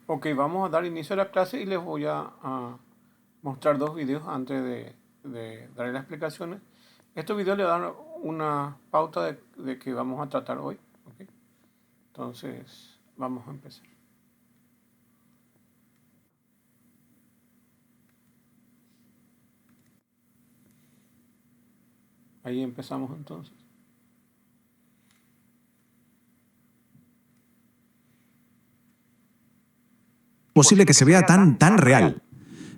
Ok, vamos a dar inicio a la clase y les voy a mostrar dos videos antes de dar las explicaciones. Estos videos le dan una pauta de que vamos a tratar hoy. ¿Ok? Entonces, vamos a empezar. Ahí empezamos entonces. Posible que se vea tan real.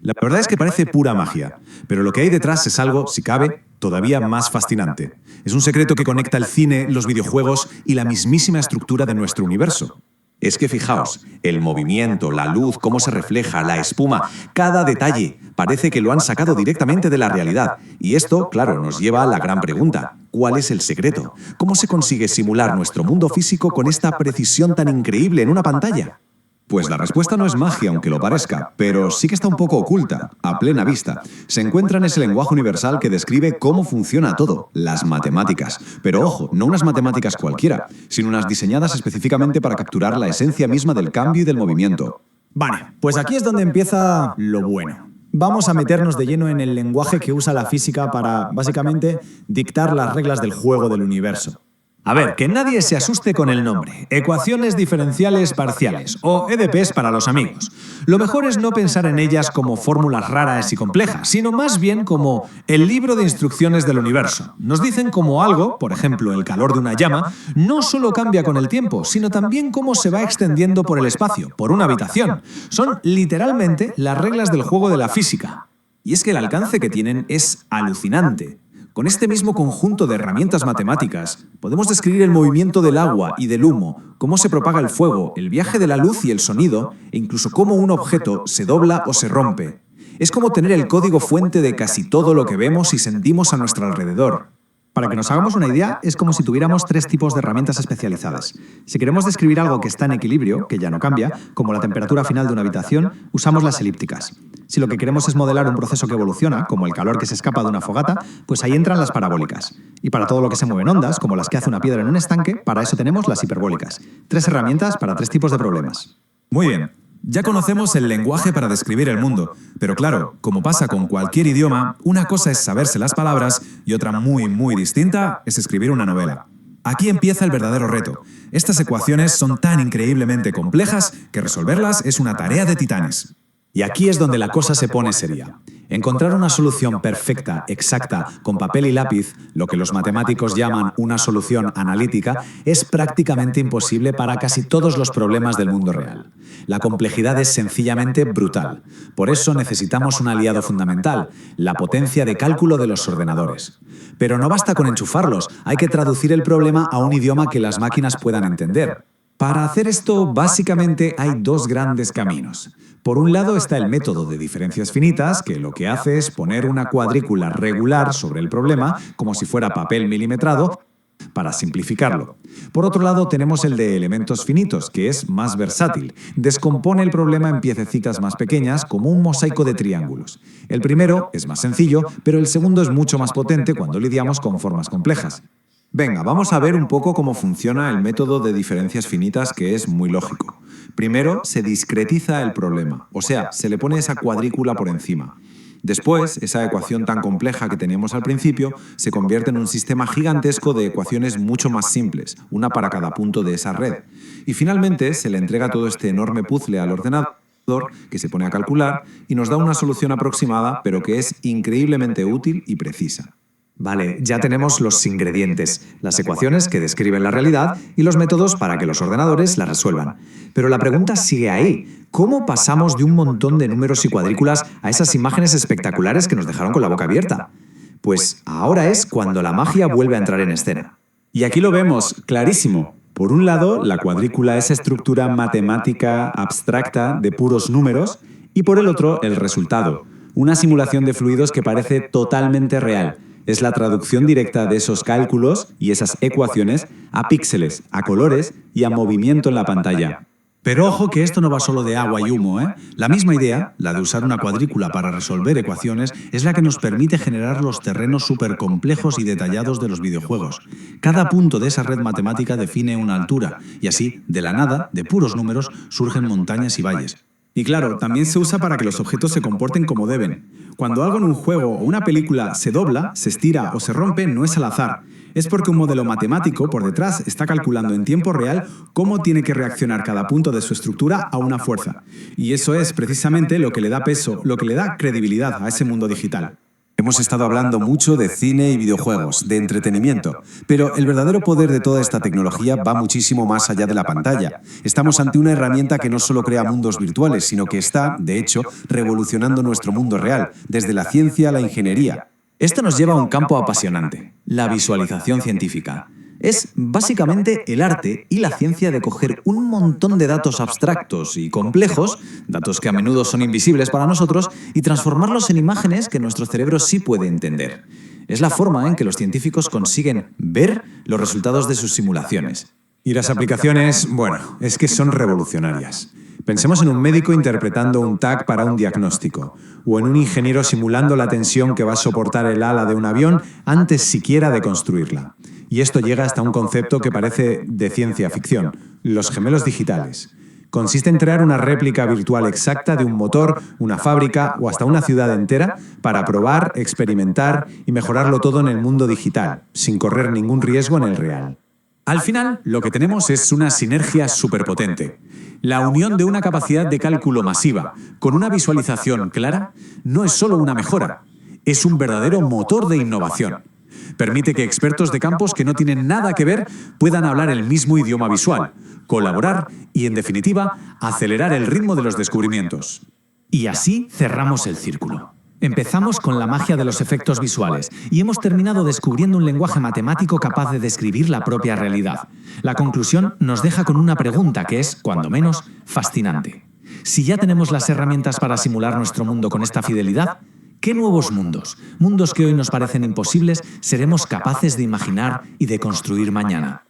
La verdad es que parece pura magia, pero lo que hay detrás es algo, si cabe, todavía más fascinante. Es un secreto que conecta el cine, los videojuegos y la mismísima estructura de nuestro universo. Es que fijaos, el movimiento, la luz, cómo se refleja, la espuma, cada detalle, parece que lo han sacado directamente de la realidad. Y esto, claro, nos lleva a la gran pregunta. ¿Cuál es el secreto? ¿Cómo se consigue simular nuestro mundo físico con esta precisión tan increíble en una pantalla? Pues la respuesta no es magia, aunque lo parezca, pero sí que está un poco oculta, a plena vista. Se encuentra en ese lenguaje universal que describe cómo funciona todo, las matemáticas. Pero ojo, no unas matemáticas cualquiera, sino unas diseñadas específicamente para capturar la esencia misma del cambio y del movimiento. Vale, pues aquí es donde empieza lo bueno. Vamos a meternos de lleno en el lenguaje que usa la física para, básicamente, dictar las reglas del juego del universo. A ver, que nadie se asuste con el nombre. Ecuaciones diferenciales parciales, o EDPs para los amigos. Lo mejor es no pensar en ellas como fórmulas raras y complejas, sino más bien como el libro de instrucciones del universo. Nos dicen cómo algo, por ejemplo el calor de una llama, no solo cambia con el tiempo, sino también cómo se va extendiendo por el espacio, por una habitación. Son literalmente las reglas del juego de la física. Y es que el alcance que tienen es alucinante. Con este mismo conjunto de herramientas matemáticas, podemos describir el movimiento del agua y del humo, cómo se propaga el fuego, el viaje de la luz y el sonido, e incluso cómo un objeto se dobla o se rompe. Es como tener el código fuente de casi todo lo que vemos y sentimos a nuestro alrededor. Para que nos hagamos una idea, es como si tuviéramos tres tipos de herramientas especializadas. Si queremos describir algo que está en equilibrio, que ya no cambia, como la temperatura final de una habitación, usamos las elípticas. Si lo que queremos es modelar un proceso que evoluciona, como el calor que se escapa de una fogata, pues ahí entran las parabólicas. Y para todo lo que se mueve en ondas, como las que hace una piedra en un estanque, para eso tenemos las hiperbólicas. Tres herramientas para tres tipos de problemas. Muy bien. Ya conocemos el lenguaje para describir el mundo, pero claro, como pasa con cualquier idioma, una cosa es saberse las palabras y otra muy distinta es escribir una novela. Aquí empieza el verdadero reto. Estas ecuaciones son tan increíblemente complejas que resolverlas es una tarea de titanes. Y aquí es donde la cosa se pone seria. Encontrar una solución perfecta, exacta, con papel y lápiz, lo que los matemáticos llaman una solución analítica, es prácticamente imposible para casi todos los problemas del mundo real. La complejidad es sencillamente brutal. Por eso necesitamos un aliado fundamental, la potencia de cálculo de los ordenadores. Pero no basta con enchufarlos, hay que traducir el problema a un idioma que las máquinas puedan entender. Para hacer esto, básicamente hay dos grandes caminos. Por un lado está el método de diferencias finitas, que lo que hace es poner una cuadrícula regular sobre el problema, como si fuera papel milimetrado, para simplificarlo. Por otro lado tenemos el de elementos finitos, que es más versátil. Descompone el problema en piececitas más pequeñas, como un mosaico de triángulos. El primero es más sencillo, pero el segundo es mucho más potente cuando lidiamos con formas complejas. Venga, vamos a ver un poco cómo funciona el método de diferencias finitas, que es muy lógico. Primero, se discretiza el problema, o sea, se le pone esa cuadrícula por encima. Después, esa ecuación tan compleja que teníamos al principio se convierte en un sistema gigantesco de ecuaciones mucho más simples, una para cada punto de esa red. Y finalmente, se le entrega todo este enorme puzzle al ordenador, que se pone a calcular y nos da una solución aproximada, pero que es increíblemente útil y precisa. Vale, ya tenemos los ingredientes, las ecuaciones que describen la realidad y los métodos para que los ordenadores las resuelvan. Pero la pregunta sigue ahí. ¿Cómo pasamos de un montón de números y cuadrículas a esas imágenes espectaculares que nos dejaron con la boca abierta? Pues ahora es cuando la magia vuelve a entrar en escena. Y aquí lo vemos, clarísimo. Por un lado, la cuadrícula es estructura matemática abstracta de puros números, y por el otro, el resultado, una simulación de fluidos que parece totalmente real. Es la traducción directa de esos cálculos y esas ecuaciones a píxeles, a colores y a movimiento en la pantalla. Pero ojo que esto no va solo de agua y humo, ¿eh? La misma idea, la de usar una cuadrícula para resolver ecuaciones, es la que nos permite generar los terrenos supercomplejos y detallados de los videojuegos. Cada punto de esa red matemática define una altura, y así, de la nada, de puros números, surgen montañas y valles. Y claro, también se usa para que los objetos se comporten como deben. Cuando algo en un juego o una película se dobla, se estira o se rompe, no es al azar. Es porque un modelo matemático por detrás está calculando en tiempo real cómo tiene que reaccionar cada punto de su estructura a una fuerza. Y eso es precisamente lo que le da peso, lo que le da credibilidad a ese mundo digital. Hemos estado hablando mucho de cine y videojuegos, de entretenimiento, pero el verdadero poder de toda esta tecnología va muchísimo más allá de la pantalla. Estamos ante una herramienta que no solo crea mundos virtuales, sino que está, de hecho, revolucionando nuestro mundo real, desde la ciencia a la ingeniería. Esto nos lleva a un campo apasionante, la visualización científica. Es básicamente el arte y la ciencia de coger un montón de datos abstractos y complejos, datos que a menudo son invisibles para nosotros, y transformarlos en imágenes que nuestro cerebro sí puede entender. Es la forma en que los científicos consiguen ver los resultados de sus simulaciones. Y las aplicaciones, bueno, es que son revolucionarias. Pensemos en un médico interpretando un TAC para un diagnóstico, o en un ingeniero simulando la tensión que va a soportar el ala de un avión antes siquiera de construirla. Y esto llega hasta un concepto que parece de ciencia ficción, los gemelos digitales. Consiste en crear una réplica virtual exacta de un motor, una fábrica o hasta una ciudad entera para probar, experimentar y mejorarlo todo en el mundo digital, sin correr ningún riesgo en el real. Al final, lo que tenemos es una sinergia superpotente. La unión de una capacidad de cálculo masiva con una visualización clara no es solo una mejora, es un verdadero motor de innovación. Permite que expertos de campos que no tienen nada que ver puedan hablar el mismo idioma visual, colaborar y, en definitiva, acelerar el ritmo de los descubrimientos. Y así cerramos el círculo. Empezamos con la magia de los efectos visuales y hemos terminado descubriendo un lenguaje matemático capaz de describir la propia realidad. La conclusión nos deja con una pregunta que es, cuando menos, fascinante. Si ya tenemos las herramientas para simular nuestro mundo con esta fidelidad, ¿qué nuevos mundos, mundos que hoy nos parecen imposibles, seremos capaces de imaginar y de construir mañana?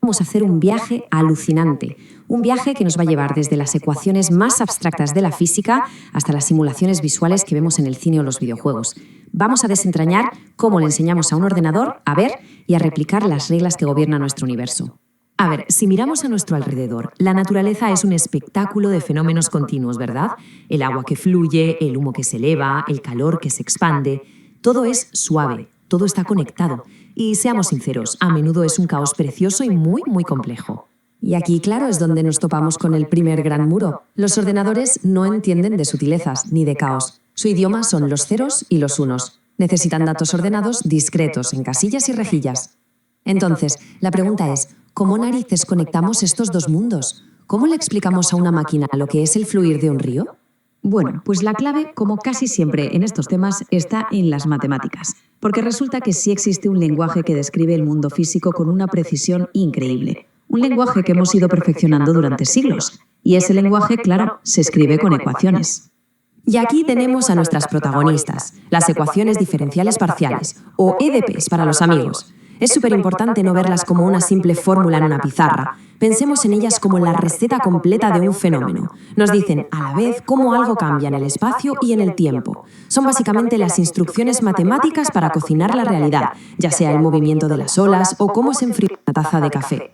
Vamos a hacer un viaje alucinante, un viaje que nos va a llevar desde las ecuaciones más abstractas de la física hasta las simulaciones visuales que vemos en el cine o los videojuegos. Vamos a desentrañar cómo le enseñamos a un ordenador a ver y a replicar las reglas que gobiernan nuestro universo. A ver, si miramos a nuestro alrededor, la naturaleza es un espectáculo de fenómenos continuos, ¿verdad? El agua que fluye, el humo que se eleva, el calor que se expande. Todo es suave, todo está conectado. Y seamos sinceros, a menudo es un caos precioso y muy, muy complejo. Y aquí, claro, es donde nos topamos con el primer gran muro. Los ordenadores no entienden de sutilezas ni de caos. Su idioma son los ceros y los unos. Necesitan datos ordenados, discretos, en casillas y rejillas. Entonces, la pregunta es, ¿cómo narices conectamos estos dos mundos? ¿Cómo le explicamos a una máquina lo que es el fluir de un río? Bueno, pues la clave, como casi siempre en estos temas, está en las matemáticas. Porque resulta que sí existe un lenguaje que describe el mundo físico con una precisión increíble. Un lenguaje que hemos ido perfeccionando durante siglos. Y ese lenguaje, claro, se escribe con ecuaciones. Y aquí tenemos a nuestras protagonistas, las ecuaciones diferenciales parciales, o EDPs para los amigos. Es súper importante no verlas como una simple fórmula en una pizarra. Pensemos en ellas como la receta completa de un fenómeno. Nos dicen a la vez cómo algo cambia en el espacio y en el tiempo. Son básicamente las instrucciones matemáticas para cocinar la realidad, ya sea el movimiento de las olas o cómo se enfría una taza de café.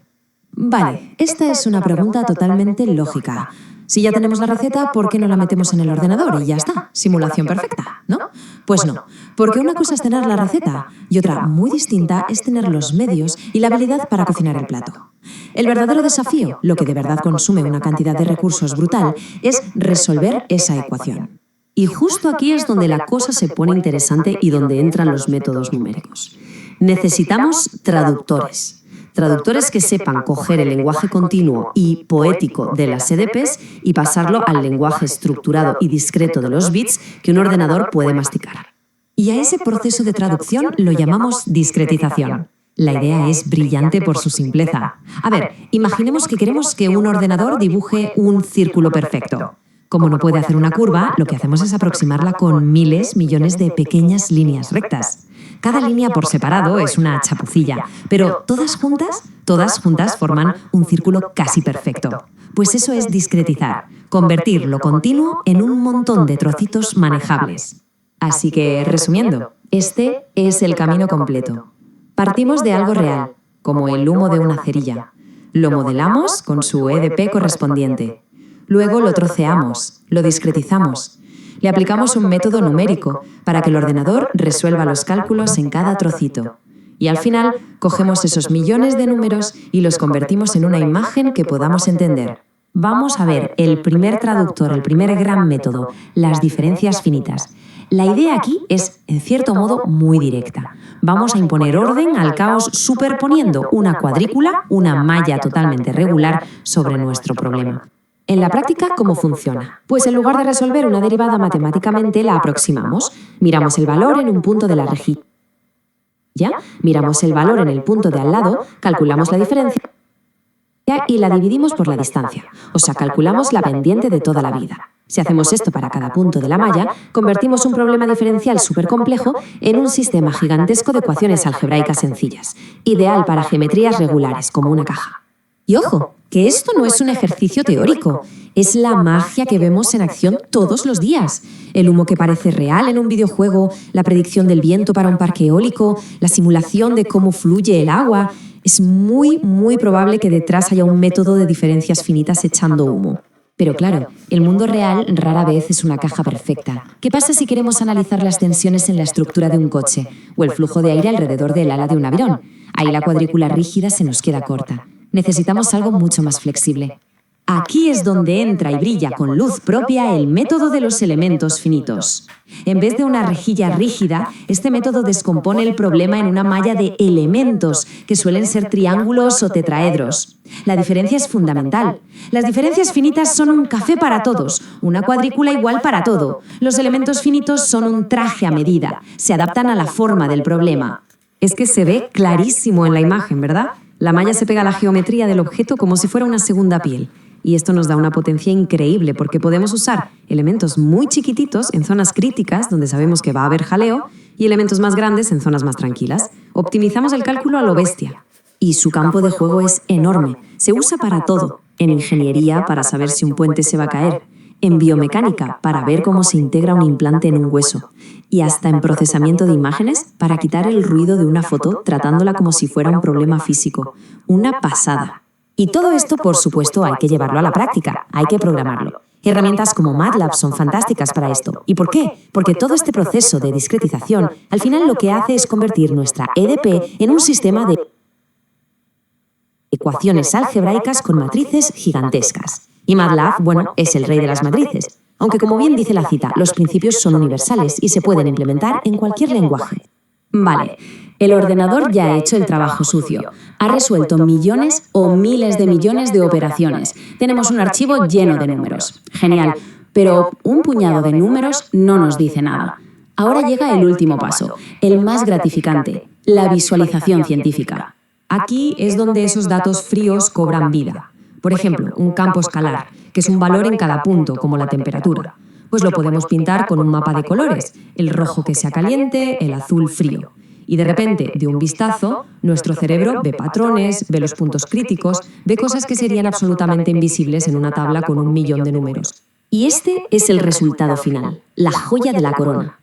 Vale, esta es una pregunta totalmente lógica. Si ya tenemos la receta, ¿por qué no la metemos en el ordenador y ya está? Simulación perfecta, ¿no? Pues no, porque una cosa es tener la receta y otra muy distinta es tener los medios y la habilidad para cocinar el plato. El verdadero desafío, lo que de verdad consume una cantidad de recursos brutal, es resolver esa ecuación. Y justo aquí es donde la cosa se pone interesante y donde entran los métodos numéricos. Necesitamos traductores. Traductores que sepan coger el lenguaje continuo y poético de las EDPs y pasarlo al lenguaje estructurado y discreto de los bits que un ordenador puede masticar. Y a ese proceso de traducción lo llamamos discretización. La idea es brillante por su simpleza. A ver, imaginemos que queremos que un ordenador dibuje un círculo perfecto. Como no puede hacer una curva, lo que hacemos es aproximarla con miles, millones de pequeñas líneas rectas. Cada línea por separado es una chapucilla, pero todas juntas forman un círculo casi perfecto. Pues eso es discretizar, convertir lo continuo en un montón de trocitos manejables. Así que, resumiendo, este es el camino completo. Partimos de algo real, como el humo de una cerilla. Lo modelamos con su EDP correspondiente. Luego lo troceamos, lo discretizamos. Le aplicamos un método numérico para que el ordenador resuelva los cálculos en cada trocito. Y al final, cogemos esos millones de números y los convertimos en una imagen que podamos entender. Vamos a ver el primer traductor, el primer gran método, las diferencias finitas. La idea aquí es, en cierto modo, muy directa. Vamos a imponer orden al caos superponiendo una cuadrícula, una malla totalmente regular, sobre nuestro problema. En la práctica, ¿cómo funciona? Pues en lugar de resolver una derivada matemáticamente, la aproximamos. Miramos el valor en un punto de la rejilla, miramos el valor en el punto de al lado, calculamos la diferencia y la dividimos por la distancia. O sea, calculamos la pendiente de toda la vida. Si hacemos esto para cada punto de la malla, convertimos un problema diferencial supercomplejo en un sistema gigantesco de ecuaciones algebraicas sencillas, ideal para geometrías regulares, como una caja. Y ojo, que esto no es un ejercicio teórico, es la magia que vemos en acción todos los días. El humo que parece real en un videojuego, la predicción del viento para un parque eólico, la simulación de cómo fluye el agua. Es muy probable que detrás haya un método de diferencias finitas echando humo. Pero claro, el mundo real rara vez es una caja perfecta. ¿Qué pasa si queremos analizar las tensiones en la estructura de un coche o el flujo de aire alrededor del ala de un avión? Ahí la cuadrícula rígida se nos queda corta. Necesitamos algo mucho más flexible. Aquí es donde entra y brilla con luz propia el método de los elementos finitos. En vez de una rejilla rígida, este método descompone el problema en una malla de elementos, que suelen ser triángulos o tetraedros. La diferencia es fundamental. Las diferencias finitas son un café para todos, una cuadrícula igual para todo. Los elementos finitos son un traje a medida, se adaptan a la forma del problema. Es que se ve clarísimo en la imagen, ¿verdad? La malla se pega a la geometría del objeto como si fuera una segunda piel. Y esto nos da una potencia increíble porque podemos usar elementos muy chiquititos en zonas críticas donde sabemos que va a haber jaleo y elementos más grandes en zonas más tranquilas. Optimizamos el cálculo a lo bestia. Y su campo de juego es enorme. Se usa para todo. En ingeniería, para saber si un puente se va a caer. En biomecánica, para ver cómo se integra un implante en un hueso. Y hasta en procesamiento de imágenes, para quitar el ruido de una foto tratándola como si fuera un problema físico. Una pasada. Y todo esto, por supuesto, hay que llevarlo a la práctica, hay que programarlo. Herramientas como MATLAB son fantásticas para esto. ¿Y por qué? Porque todo este proceso de discretización, al final lo que hace es convertir nuestra EDP en un sistema de ecuaciones algebraicas con matrices gigantescas. Y MATLAB, bueno, es el rey de las matrices. Aunque, como bien dice la cita, los principios son universales y se pueden implementar en cualquier lenguaje. Vale. El ordenador ya ha hecho el trabajo sucio. Ha resuelto millones o miles de millones de operaciones. Tenemos un archivo lleno de números. Genial. Pero un puñado de números no nos dice nada. Ahora llega el último paso, el más gratificante, la visualización científica. Aquí es donde esos datos fríos cobran vida. Por ejemplo, un campo escalar, que es un valor en cada punto, como la temperatura. Pues lo podemos pintar con un mapa de colores, el rojo que sea caliente, el azul frío. Y de repente, de un vistazo, nuestro cerebro ve patrones, ve los puntos críticos, ve cosas que serían absolutamente invisibles en una tabla con 1 millón de números. Y este es el resultado final, la joya de la corona.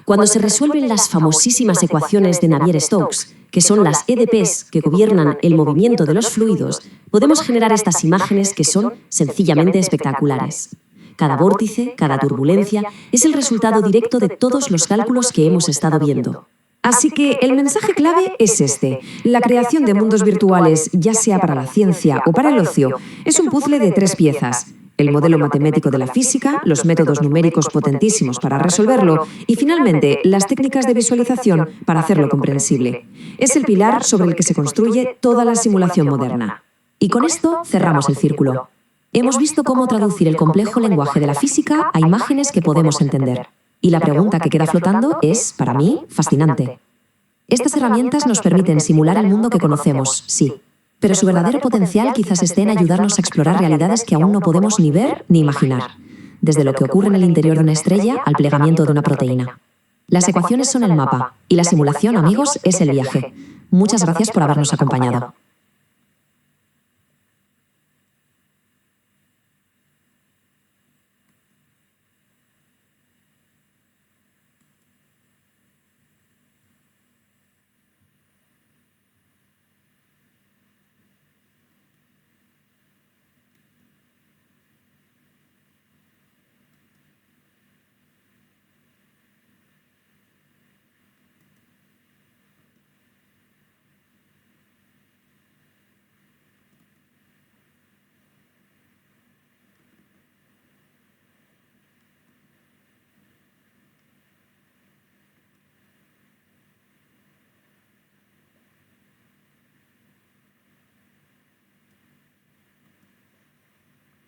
Cuando se resuelven las famosísimas ecuaciones de Navier-Stokes, que son las EDPs que gobiernan el movimiento de los fluidos, podemos generar estas imágenes que son sencillamente espectaculares. Cada vórtice, cada turbulencia, es el resultado directo de todos los cálculos que hemos estado viendo. Así que el mensaje clave es este. La creación de mundos virtuales, ya sea para la ciencia o para el ocio, es un puzzle de 3 piezas. el modelo matemático de la física, los métodos numéricos potentísimos para resolverlo y, finalmente, las técnicas de visualización para hacerlo comprensible. Es el pilar sobre el que se construye toda la simulación moderna. Y con esto cerramos el círculo. Hemos visto cómo traducir el complejo lenguaje de la física a imágenes que podemos entender. Y la pregunta que queda flotando es, para mí, fascinante. Estas herramientas nos permiten simular el mundo que conocemos, sí, pero su verdadero potencial quizás esté en ayudarnos a explorar realidades que aún no podemos ni ver ni imaginar, desde lo que ocurre en el interior de una estrella al plegamiento de una proteína. Las ecuaciones son el mapa y la simulación, amigos, es el viaje. Muchas gracias por habernos acompañado.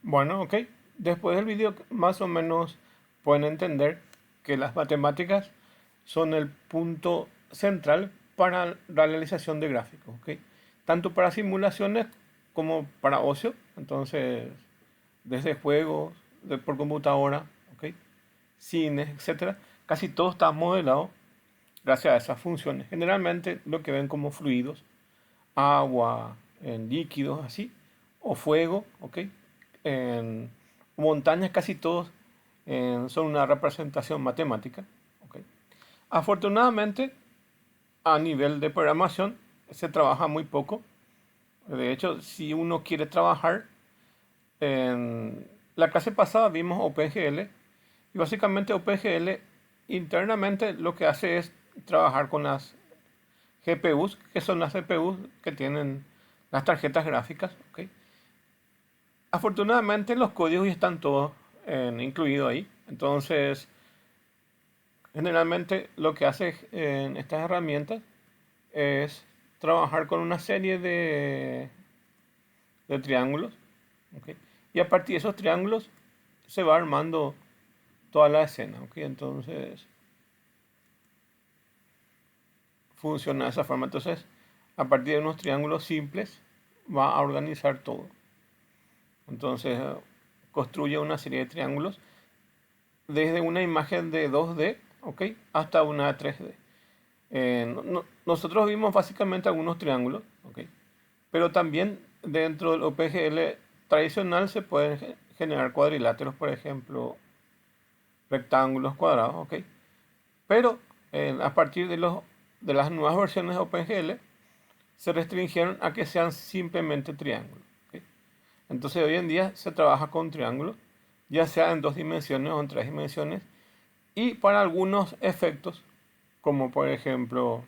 Bueno, ok. Después del vídeo más o menos pueden entender que las matemáticas son el punto central para la realización de gráficos, ok. Tanto para simulaciones como para ocio. Entonces, desde juegos por computadora, ok, cines, etcétera, casi todo está modelado gracias a esas funciones. Generalmente lo que ven como fluidos, agua, en líquidos, así, o fuego, ok. En montañas casi todos son una representación matemática, ok. Afortunadamente, a nivel de programación se trabaja muy poco. De hecho, si uno quiere trabajar, en la clase pasada vimos OpenGL y básicamente OpenGL internamente lo que hace es trabajar con las GPUs, que son las CPUs que tienen las tarjetas gráficas, ok. Afortunadamente los códigos ya están todos incluidos ahí. Entonces, generalmente lo que hace en estas herramientas es trabajar con una serie de triángulos, ¿ok? Y a partir de esos triángulos se va armando toda la escena, ¿ok? Entonces, funciona de esa forma. Entonces, a partir de unos triángulos simples va a organizar todo. Entonces, construye una serie de triángulos desde una imagen de 2D, ¿ok? Hasta una 3D. Nosotros vimos básicamente algunos triángulos, ¿ok? Pero también dentro del OpenGL tradicional se pueden generar cuadriláteros, por ejemplo, rectángulos, cuadrados, ¿ok? Pero a partir de las nuevas versiones de OpenGL se restringieron a que sean simplemente triángulos. Entonces hoy en día se trabaja con triángulos, ya sea en 2 dimensiones o en 3 dimensiones, y para algunos efectos, como por ejemplo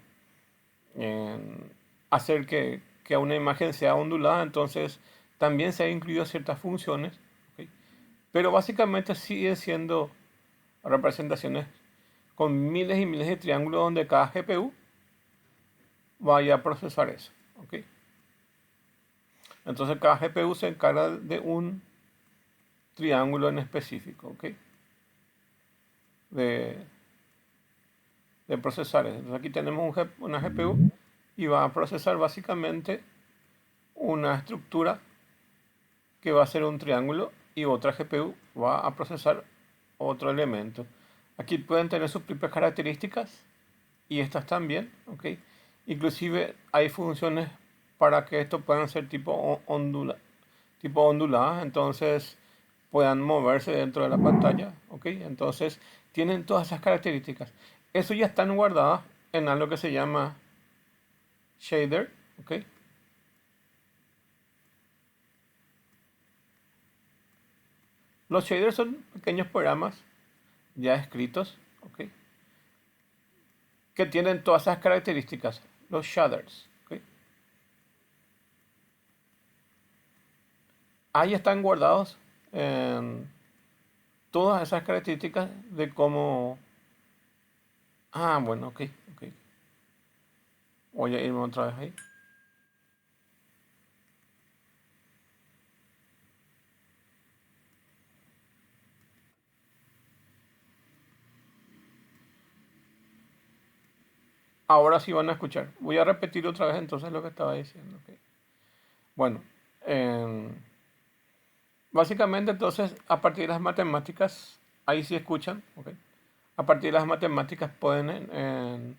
hacer que una imagen sea ondulada, entonces también se han incluido ciertas funciones, ¿ok? Pero básicamente siguen siendo representaciones con miles y miles de triángulos donde cada GPU vaya a procesar eso, ¿ok? Entonces cada GPU se encarga de un triángulo en específico, ¿ok? De procesar eso. Entonces aquí tenemos una GPU y va a procesar básicamente una estructura que va a ser un triángulo y otra GPU va a procesar otro elemento. Aquí pueden tener sus propias características y estas también, ¿ok? Inclusive hay funciones para que esto puedan ser tipo onduladas, entonces puedan moverse dentro de la pantalla, ¿ok? Entonces tienen todas esas características. Eso ya están guardadas en algo que se llama shader, ¿ok? Los shaders son pequeños programas ya escritos, ¿ok? Que tienen todas esas características, los shaders, ¿ok? Ahí están guardados todas esas características de cómo... Ah, bueno, ok. Voy a irme otra vez ahí. Ahora sí van a escuchar. Voy a repetir otra vez entonces lo que estaba diciendo. Ok. Bueno, básicamente entonces a partir de las matemáticas, ahí sí escuchan, ok. A partir de las matemáticas pueden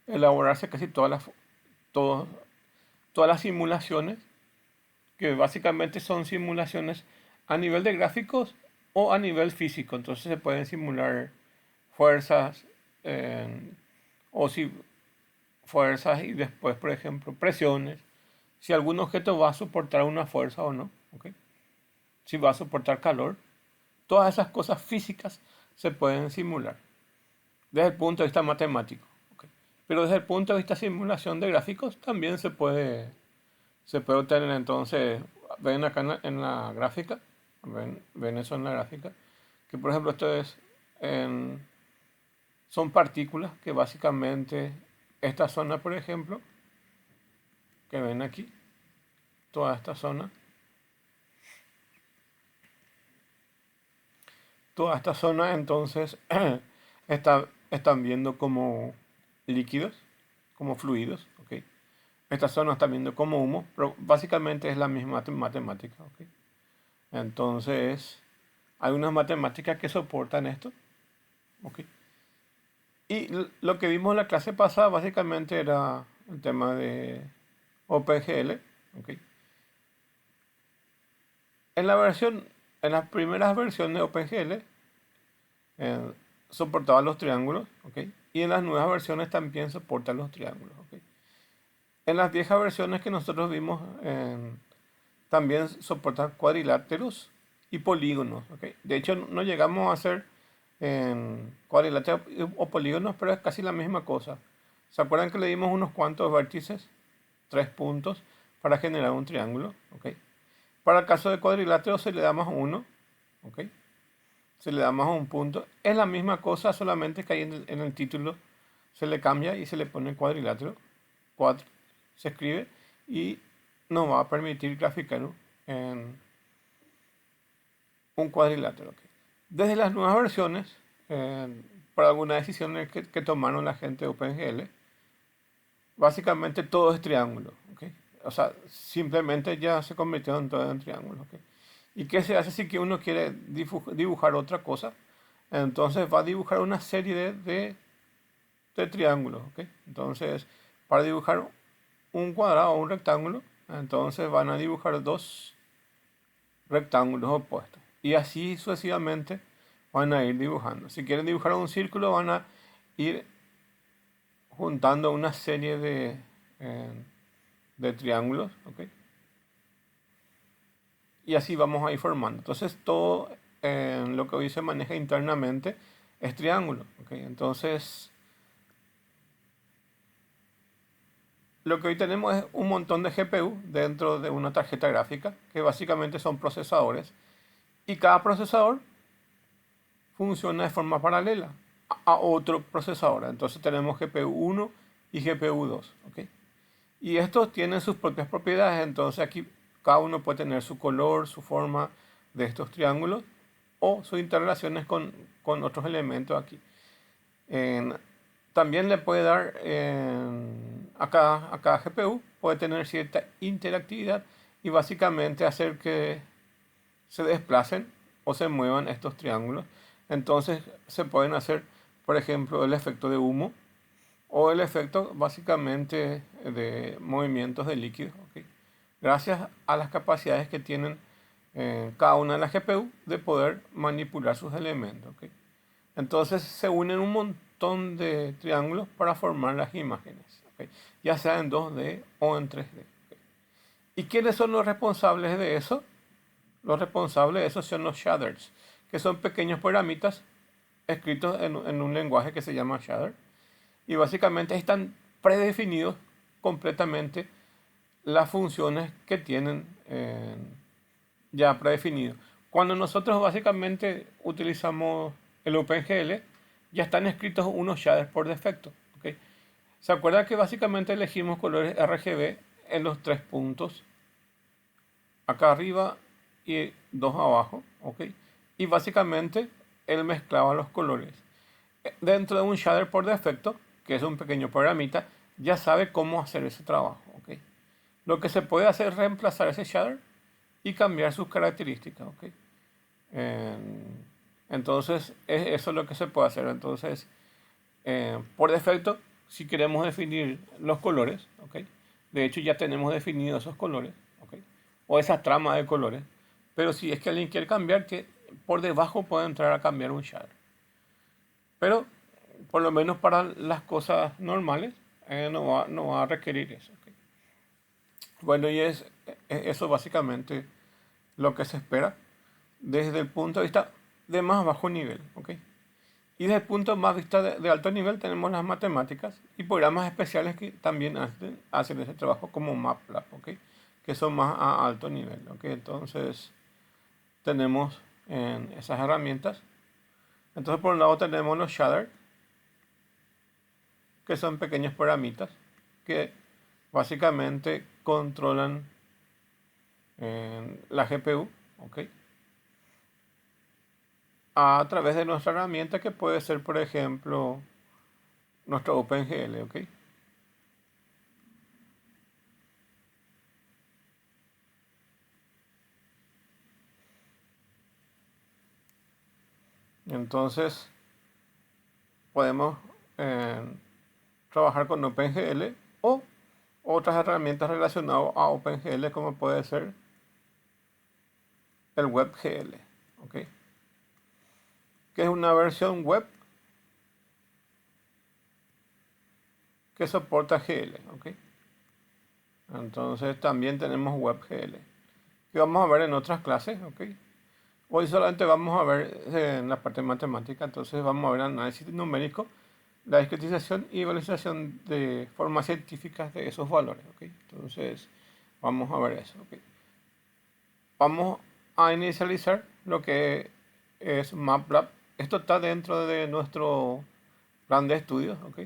elaborarse casi todos- todas las simulaciones, que básicamente son simulaciones a nivel de gráficos o a nivel físico. Entonces se pueden simular fuerzas, o si fuerzas y después, por ejemplo, presiones. Si algún objeto va a soportar una fuerza o no, ¿ok? Si va a soportar calor. Todas esas cosas físicas se pueden simular desde el punto de vista matemático, ¿ok? Pero desde el punto de vista simulación de gráficos también se puede obtener. Entonces, ven acá en la gráfica, ven eso en la gráfica, que por ejemplo esto es son partículas que básicamente esta zona, por ejemplo, que ven aquí, toda esta zona, entonces están viendo como líquidos, como fluidos, ¿ok? Esta zona están viendo como humo, pero básicamente es la misma matemática, ¿ok? Entonces, hay unas matemáticas que soportan esto, ¿ok? Y lo que vimos en la clase pasada básicamente era el tema de OpenGL, ¿ok? En las primeras versiones de OpenGL soportaba los triángulos, ¿ok? Y en las nuevas versiones también soporta los triángulos, ¿ok? En las viejas versiones que nosotros vimos también soporta cuadriláteros y polígonos, ¿ok? De hecho, no llegamos a hacer cuadriláteros o polígonos, pero es casi la misma cosa. ¿Se acuerdan que le dimos unos cuantos vértices? 3 puntos para generar un triángulo, ¿ok? Para el caso de cuadrilátero se le da más 1, ¿ok? Se le da más un punto. Es la misma cosa, solamente que ahí en el título se le cambia y se le pone cuadrilátero. Se escribe y nos va a permitir graficar en un cuadrilátero, ¿ok? Desde las nuevas versiones, por algunas decisiones que tomaron la gente de OpenGL, básicamente todo es triángulo, ¿ok? O sea, simplemente ya se convirtió en todo en triángulo, ¿ok? ¿Y qué se hace si que uno quiere dibujar otra cosa? Entonces va a dibujar una serie de triángulos, ¿ok? Entonces, para dibujar un cuadrado o un rectángulo, entonces van a dibujar 2 rectángulos opuestos. Y así sucesivamente van a ir dibujando. Si quieren dibujar un círculo, van a ir juntando una serie de triángulos, ¿ok? Y así vamos a ir formando. Entonces todo lo que hoy se maneja internamente es triángulo, ¿ok? Entonces lo que hoy tenemos es un montón de GPU dentro de una tarjeta gráfica, que básicamente son procesadores, y cada procesador funciona de forma paralela a otro procesador. Entonces tenemos GPU 1 y GPU 2, ¿ok? Y estos tienen sus propias propiedades, entonces aquí cada uno puede tener su color, su forma de estos triángulos o sus interrelaciones con otros elementos aquí. También le puede dar a cada GPU, puede tener cierta interactividad y básicamente hacer que se desplacen o se muevan estos triángulos. Entonces se pueden hacer, por ejemplo, el efecto de humo o el efecto básicamente de movimientos de líquidos, ¿ok? Gracias a las capacidades que tienen cada una de las GPU de poder manipular sus elementos, ¿ok? Entonces se unen un montón de triángulos para formar las imágenes, ¿ok? Ya sea en 2D o en 3D, ¿ok? ¿Y quiénes son los responsables de eso? Los responsables de eso son los shaders, que son pequeños programitas escritos en un lenguaje que se llama shader. Y básicamente están predefinidos completamente las funciones que tienen ya predefinido. Cuando nosotros básicamente utilizamos el OpenGL, ya están escritos unos shaders por defecto. ¿Ok? ¿Se acuerda que básicamente elegimos colores RGB en los 3 puntos? Acá arriba y 2 abajo. ¿Ok? Y básicamente él mezclaba los colores. Dentro de un shader por defecto, que es un pequeño programita, ya sabe cómo hacer ese trabajo. ¿Ok? Lo que se puede hacer es reemplazar ese shader y cambiar sus características. ¿Ok? Entonces, eso es lo que se puede hacer. Entonces, por defecto, si queremos definir los colores, ¿ok? De hecho, ya tenemos definidos esos colores, ¿ok? O esa trama de colores. Pero si es que alguien quiere cambiar, que por debajo puede entrar a cambiar un shader. Pero, por lo menos para las cosas normales, no va a requerir eso. ¿Ok? Bueno, y es eso básicamente lo que se espera desde el punto de vista de más bajo nivel. ¿Ok? Y desde el punto más vista de alto nivel tenemos las matemáticas y programas especiales que también hacen ese trabajo como MATLAB, ¿ok? Que son más a alto nivel. ¿Ok? Entonces tenemos esas herramientas. Entonces por un lado tenemos los shaders, que son pequeños programitas que básicamente controlan la GPU, ¿ok? A través de nuestra herramienta que puede ser, por ejemplo, nuestro OpenGL, ¿ok? Entonces, podemos trabajar con OpenGL o otras herramientas relacionadas a OpenGL, como puede ser el WebGL, ¿ok? Que es una versión web que soporta GL, ¿ok? Entonces también tenemos WebGL, que vamos a ver en otras clases, ¿ok? Hoy solamente vamos a ver en la parte matemática, entonces vamos a ver análisis numérico, la discretización y visualización de formas científicas de esos valores, ¿ok? Entonces vamos a ver eso, ¿ok? Vamos a inicializar lo que es MATLAB. Esto está dentro de nuestro plan de estudios, ¿ok?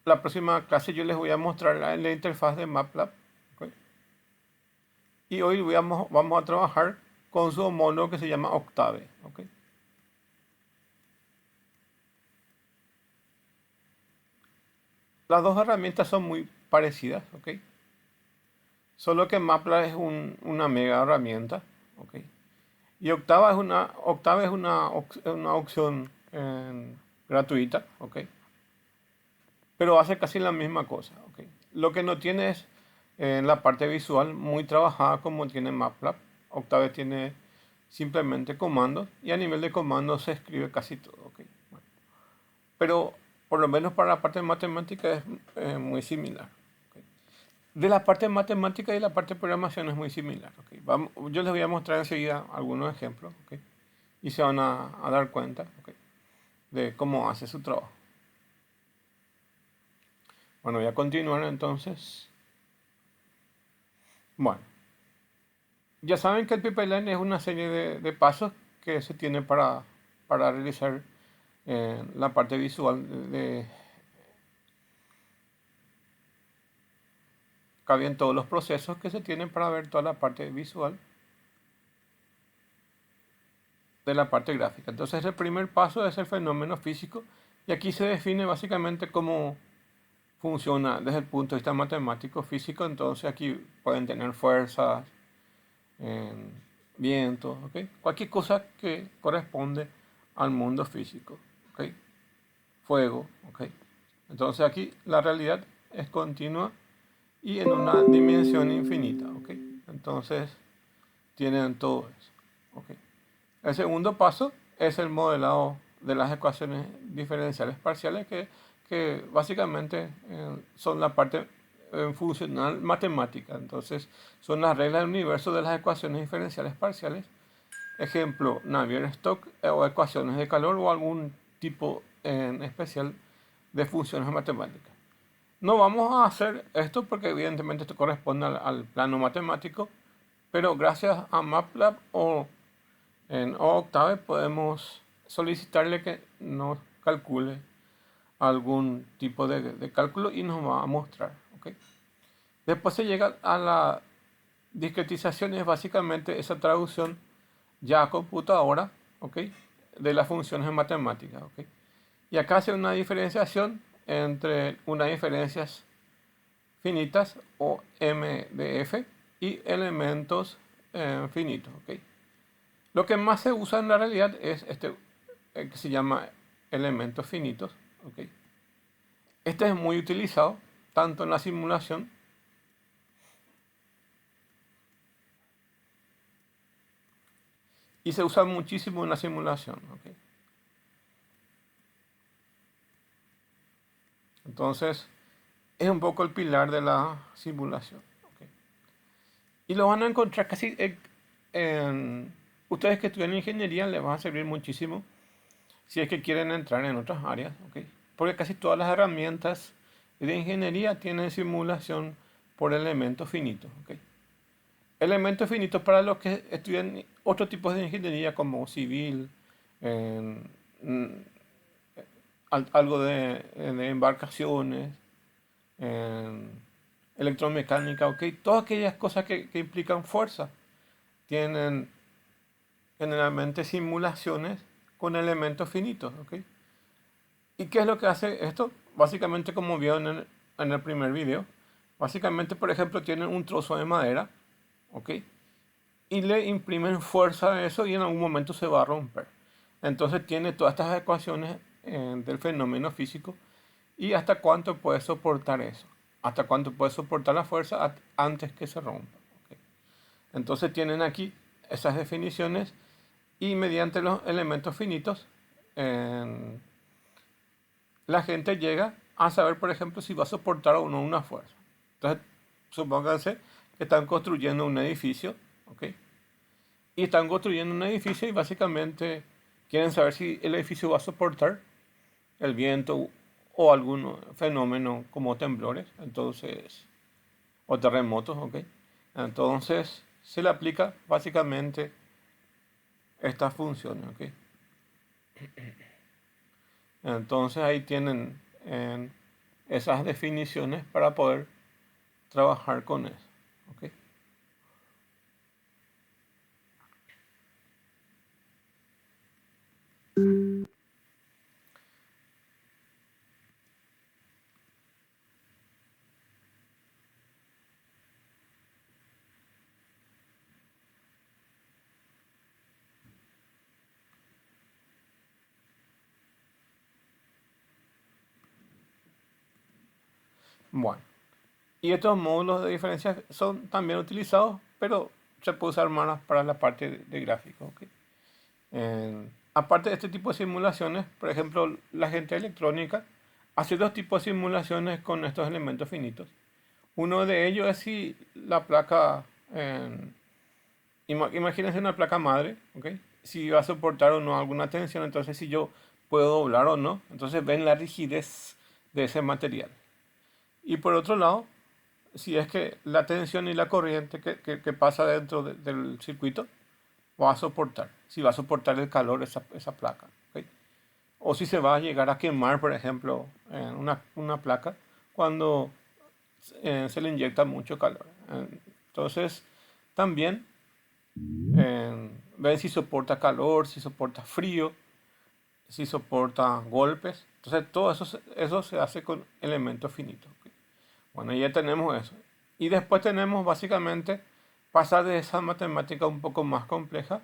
La próxima clase yo les voy a mostrar la interfaz de MATLAB, ¿ok? Y hoy vamos a trabajar con su homólogo que se llama Octave, ¿ok? Las dos herramientas son muy parecidas, ¿ok? Solo que MATLAB es una mega herramienta, ¿ok? Y Octave es una opción gratuita, ¿ok? Pero hace casi la misma cosa, ¿ok? Lo que no tiene es la parte visual muy trabajada como tiene MATLAB. Octave tiene simplemente comandos y a nivel de comandos se escribe casi todo, ¿ok? Bueno, pero por lo menos para la parte de matemática es muy similar. ¿Ok? De la parte de matemática y la parte de programación es muy similar, ¿ok? Yo les voy a mostrar enseguida algunos ejemplos, ¿ok? Y se van a dar cuenta, ¿ok? De cómo hace su trabajo. Bueno, voy a continuar entonces. Bueno, ya saben que el pipeline es una serie de pasos que se tiene para realizar la parte visual acá vienen todos los procesos que se tienen para ver toda la parte visual de la parte gráfica. Entonces el primer paso es el fenómeno físico y aquí se define básicamente cómo funciona desde el punto de vista matemático físico. Entonces aquí pueden tener fuerzas, vientos, ¿ok? Cualquier cosa que corresponde al mundo físico, ¿ok? Fuego, ¿ok? Entonces aquí la realidad es continua y en una dimensión infinita, ¿ok? Entonces tienen todo eso, ¿ok? El segundo paso es el modelado de las ecuaciones diferenciales parciales que básicamente son la parte funcional matemática. Entonces son las reglas del universo de las ecuaciones diferenciales parciales. Ejemplo, Navier-Stokes o ecuaciones de calor o algún tipo en especial de funciones matemáticas. No vamos a hacer esto porque evidentemente esto corresponde al plano matemático, pero gracias a MATLAB o en Octave podemos solicitarle que nos calcule algún tipo de cálculo y nos va a mostrar. ¿Ok? Después se llega a la discretización, es básicamente esa traducción ya a computadora, ¿ok? De las funciones en matemáticas. ¿Ok? Y acá hace una diferenciación entre unas diferencias finitas o M de F y elementos finitos. ¿Ok? Lo que más se usa en la realidad es este que se llama elementos finitos. ¿Ok? Este es muy utilizado tanto en la simulación y se usa muchísimo en la simulación. ¿Ok? Entonces, es un poco el pilar de la simulación. ¿Ok? Y lo van a encontrar casi ustedes que estudian ingeniería les va a servir muchísimo si es que quieren entrar en otras áreas. ¿Ok? Porque casi todas las herramientas de ingeniería tienen simulación por elementos finitos. ¿Ok? Elementos finitos para los que estudian otros tipos de ingeniería como civil, en, algo de embarcaciones, en electromecánica, ¿ok? Todas aquellas cosas que implican fuerza tienen generalmente simulaciones con elementos finitos, ¿ok? ¿Y qué es lo que hace esto? Básicamente, como vieron en el primer video, básicamente, por ejemplo, tienen un trozo de madera, ¿ok? Y le imprimen fuerza a eso y en algún momento se va a romper. Entonces tiene todas estas ecuaciones del fenómeno físico y hasta cuánto puede soportar eso, hasta cuánto puede soportar la fuerza antes que se rompa. ¿Ok? Entonces tienen aquí esas definiciones y mediante los elementos finitos la gente llega a saber, por ejemplo, si va a soportar o no una fuerza. Entonces, supónganse que están construyendo un edificio, ¿ok? Y están construyendo un edificio y básicamente quieren saber si el edificio va a soportar el viento o algún fenómeno como temblores, entonces, o terremotos, ¿ok? Entonces, se le aplica básicamente estas funciones, ¿ok? Entonces ahí tienen esas definiciones para poder trabajar con eso, ¿ok? Bueno, y estos módulos de diferencia son también utilizados, pero se puede usar más para la parte de gráficos, ¿ok? Aparte de este tipo de simulaciones, por ejemplo, la gente electrónica hace dos tipos de simulaciones con estos elementos finitos. Uno de ellos es si la placa, imagínense una placa madre, ¿ok? Si va a soportar o no alguna tensión, entonces si yo puedo doblar o no, entonces ven la rigidez de ese material. Y por otro lado, si es que la tensión y la corriente que pasa dentro del circuito va a soportar, si va a soportar el calor esa placa, ¿ok? O si se va a llegar a quemar, por ejemplo, una placa cuando se le inyecta mucho calor. Entonces, también ven si soporta calor, si soporta frío, si soporta golpes. Entonces, todo eso se hace con elementos finitos. ¿Ok? Bueno, ya tenemos eso. Y después tenemos básicamente pasar de esa matemática un poco más compleja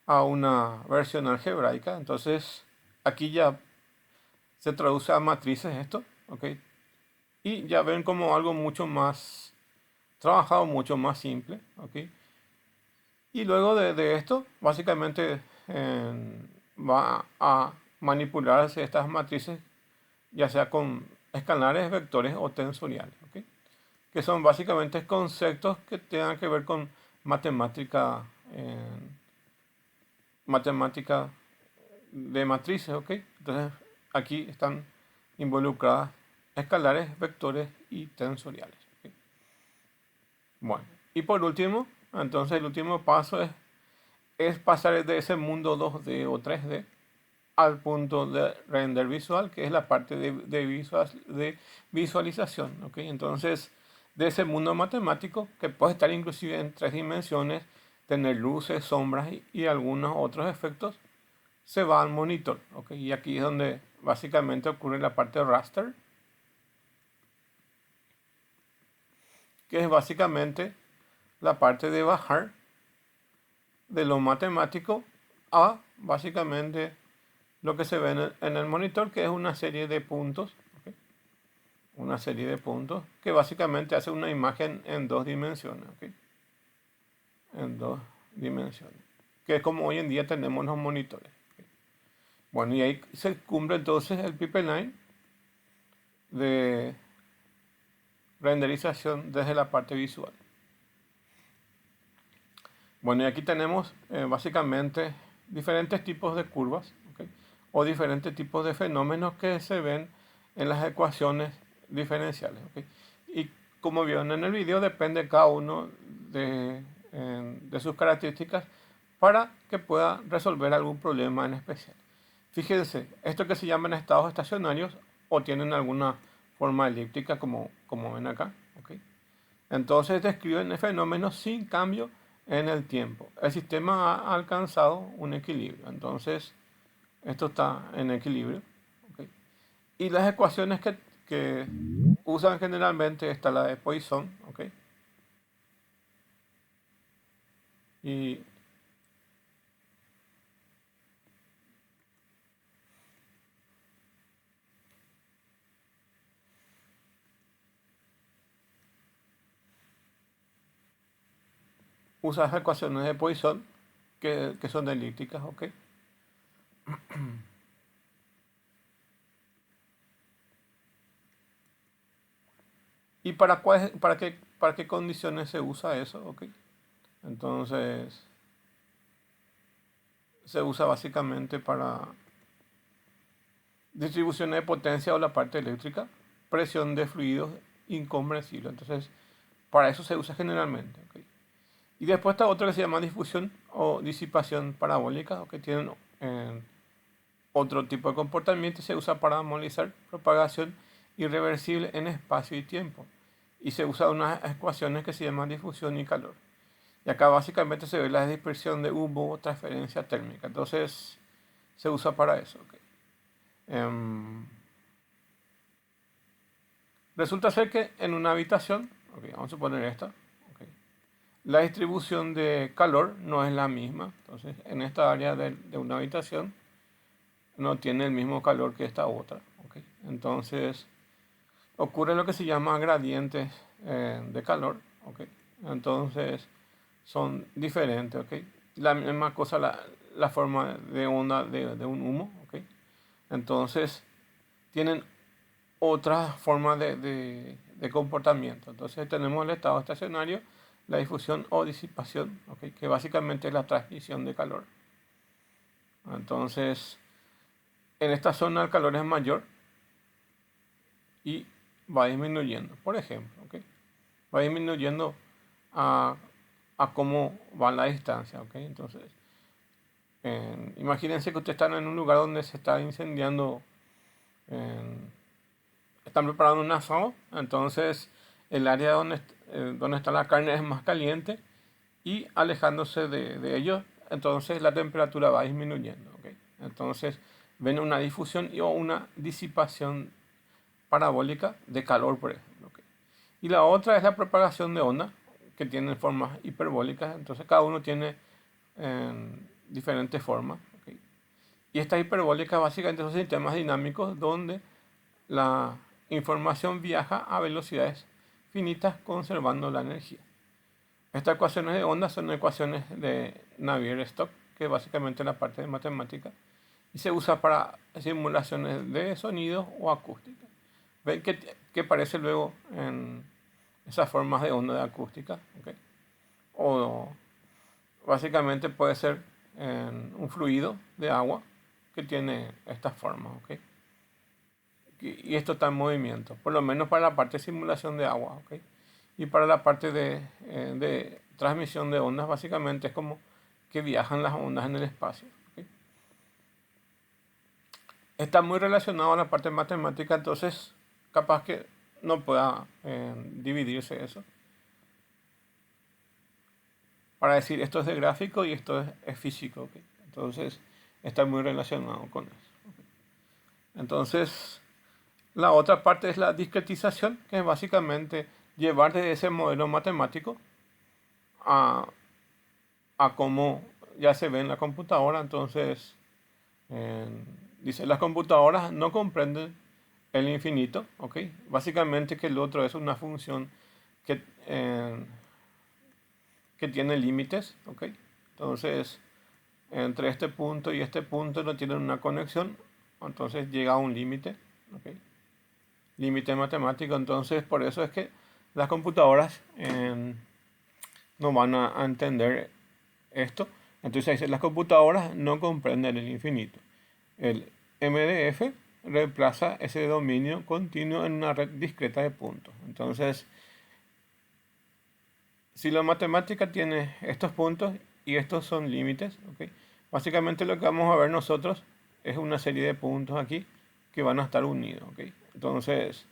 a una versión algebraica. Entonces, aquí ya se traduce a matrices esto, ¿ok? Y ya ven como algo mucho más trabajado, mucho más simple, ¿ok? Y luego de esto, básicamente va a manipularse estas matrices, ya sea con escalares, vectores o tensoriales, ¿ok? Que son básicamente conceptos que tengan que ver con matemática, matemática de matrices, ¿ok? Entonces aquí están involucradas escalares, vectores y tensoriales. ¿Ok? Bueno, y por último, entonces el último paso es pasar de ese mundo 2D o 3D al punto de render visual, que es la parte de visualización. ¿Ok? Entonces, de ese mundo matemático, que puede estar inclusive en 3 dimensiones, tener luces, sombras y algunos otros efectos, se va al monitor. ¿Ok? Y aquí es donde básicamente ocurre la parte raster, que es básicamente la parte de bajar de lo matemático a básicamente lo que se ve en el monitor, que es una serie de puntos. ¿Ok? Una serie de puntos que básicamente hace una imagen en 2 dimensiones. ¿Ok? En 2 dimensiones, que es como hoy en día tenemos los monitores. ¿Ok? Bueno, y ahí se cumple entonces el pipeline de renderización desde la parte visual. Bueno, y aquí tenemos básicamente diferentes tipos de curvas, ¿ok? O diferentes tipos de fenómenos que se ven en las ecuaciones diferenciales. ¿Ok? Y como vieron en el video, depende cada uno de sus características para que pueda resolver algún problema en especial. Fíjense, esto que se llaman estados estacionarios o tienen alguna forma elíptica como ven acá. ¿Ok? Entonces describen fenómenos sin cambio en el tiempo. El sistema ha alcanzado un equilibrio. Entonces, esto está en equilibrio. ¿Ok? Y las ecuaciones que usan generalmente está la de Poisson. ¿Ok? Y usa las ecuaciones de Poisson que son elípticas. ¿Ok? ¿Y para qué condiciones se usa eso? ¿Ok? Entonces, se usa básicamente para distribución de potencia o la parte eléctrica, presión de fluidos incomprensible. Entonces, para eso se usa generalmente. ¿Ok? Y después está otra que se llama difusión o disipación parabólica, que tienen otro tipo de comportamiento y se usa para analizar propagación irreversible en espacio y tiempo. Y se usa unas ecuaciones que se llaman difusión y calor. Y acá básicamente se ve la dispersión de humo o transferencia térmica. Entonces, se usa para eso. ¿Ok? Resulta ser que en una habitación, okay, vamos a suponer esta, okay, la distribución de calor no es la misma. Entonces, en esta área de una habitación no tiene el mismo calor que esta otra. Okay. Entonces, ocurre lo que se llama gradientes de calor. Okay. Entonces, son diferentes. Okay. La misma cosa, la forma de onda de un humo. Okay. Entonces, tienen otra forma de comportamiento. Entonces tenemos el estado estacionario, la difusión o disipación, ¿okay? Que básicamente es la transmisión de calor. Entonces, en esta zona el calor es mayor y va disminuyendo, por ejemplo. ¿Okay? Va disminuyendo a cómo va la distancia. ¿Okay? Entonces, imagínense que ustedes están en un lugar donde se está incendiando, están preparando un asado, entonces el área donde está la carne es más caliente y alejándose de ellos, entonces la temperatura va disminuyendo. ¿Okay? Entonces ven una difusión o una disipación parabólica de calor, por ejemplo. ¿Okay? Y la otra es la propagación de onda, que tiene formas hiperbólicas, entonces cada uno tiene diferentes formas. ¿Okay? Y estas hiperbólicas básicamente son sistemas dinámicos donde la información viaja a velocidades finitas conservando la energía. Estas ecuaciones de onda son ecuaciones de Navier-Stokes, que es básicamente la parte de matemática, y se usa para simulaciones de sonido o acústica. ¿Ven qué parece luego en esas formas de onda de acústica? ¿Okay? O básicamente puede ser en un fluido de agua que tiene estas formas. ¿Okay? y esto está en movimiento, por lo menos para la parte de simulación de agua, ¿ok? Y para la parte de transmisión de ondas, básicamente es como que viajan las ondas en el espacio, ¿ok? Está muy relacionado a la parte matemática, entonces capaz que no pueda dividirse eso para decir esto es de gráfico y esto es físico, ¿ok? Entonces está muy relacionado con eso, ¿ok? Entonces la otra parte es la discretización, que es básicamente llevar de ese modelo matemático a, a cómo ya se ve en la computadora. Entonces dice, las computadoras no comprenden el infinito, ¿ok? Básicamente que el otro es una función que, que tiene límites, ¿ok? Entonces, entre este punto y este punto no tienen una conexión, entonces llega a un límite, ¿ok? Límite matemático. Entonces, por eso es que las computadoras no van a entender esto. Entonces, dice, las computadoras no comprenden el infinito. El MDF reemplaza ese dominio continuo en una red discreta de puntos. Entonces, si la matemática tiene estos puntos y estos son límites, ¿ok? Básicamente lo que vamos a ver nosotros es una serie de puntos aquí que van a estar unidos, ¿ok? Entonces,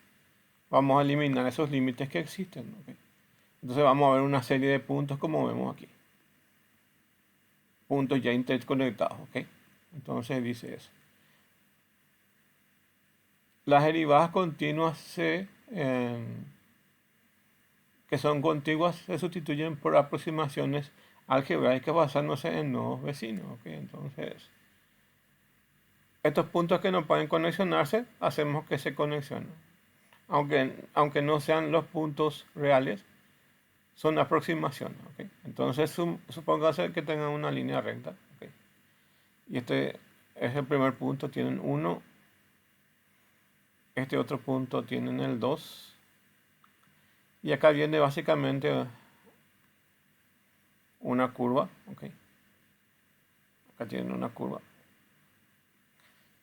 vamos a eliminar esos límites que existen, ¿ok? Entonces vamos a ver una serie de puntos como vemos aquí. Puntos ya interconectados, ¿ok? Entonces dice eso. Las derivadas continuas que son contiguas se sustituyen por aproximaciones algebraicas basándose en nodos vecinos, ¿ok? Entonces, estos puntos que no pueden conexionarse, hacemos que se conexionen. Aunque no sean los puntos reales, son aproximaciones, ¿ok? Entonces, supóngase que tengan una línea recta, ¿ok? Y este es el primer punto, tienen 1. Este otro punto tienen el 2. Y acá viene básicamente una curva, ¿ok? Acá tienen una curva.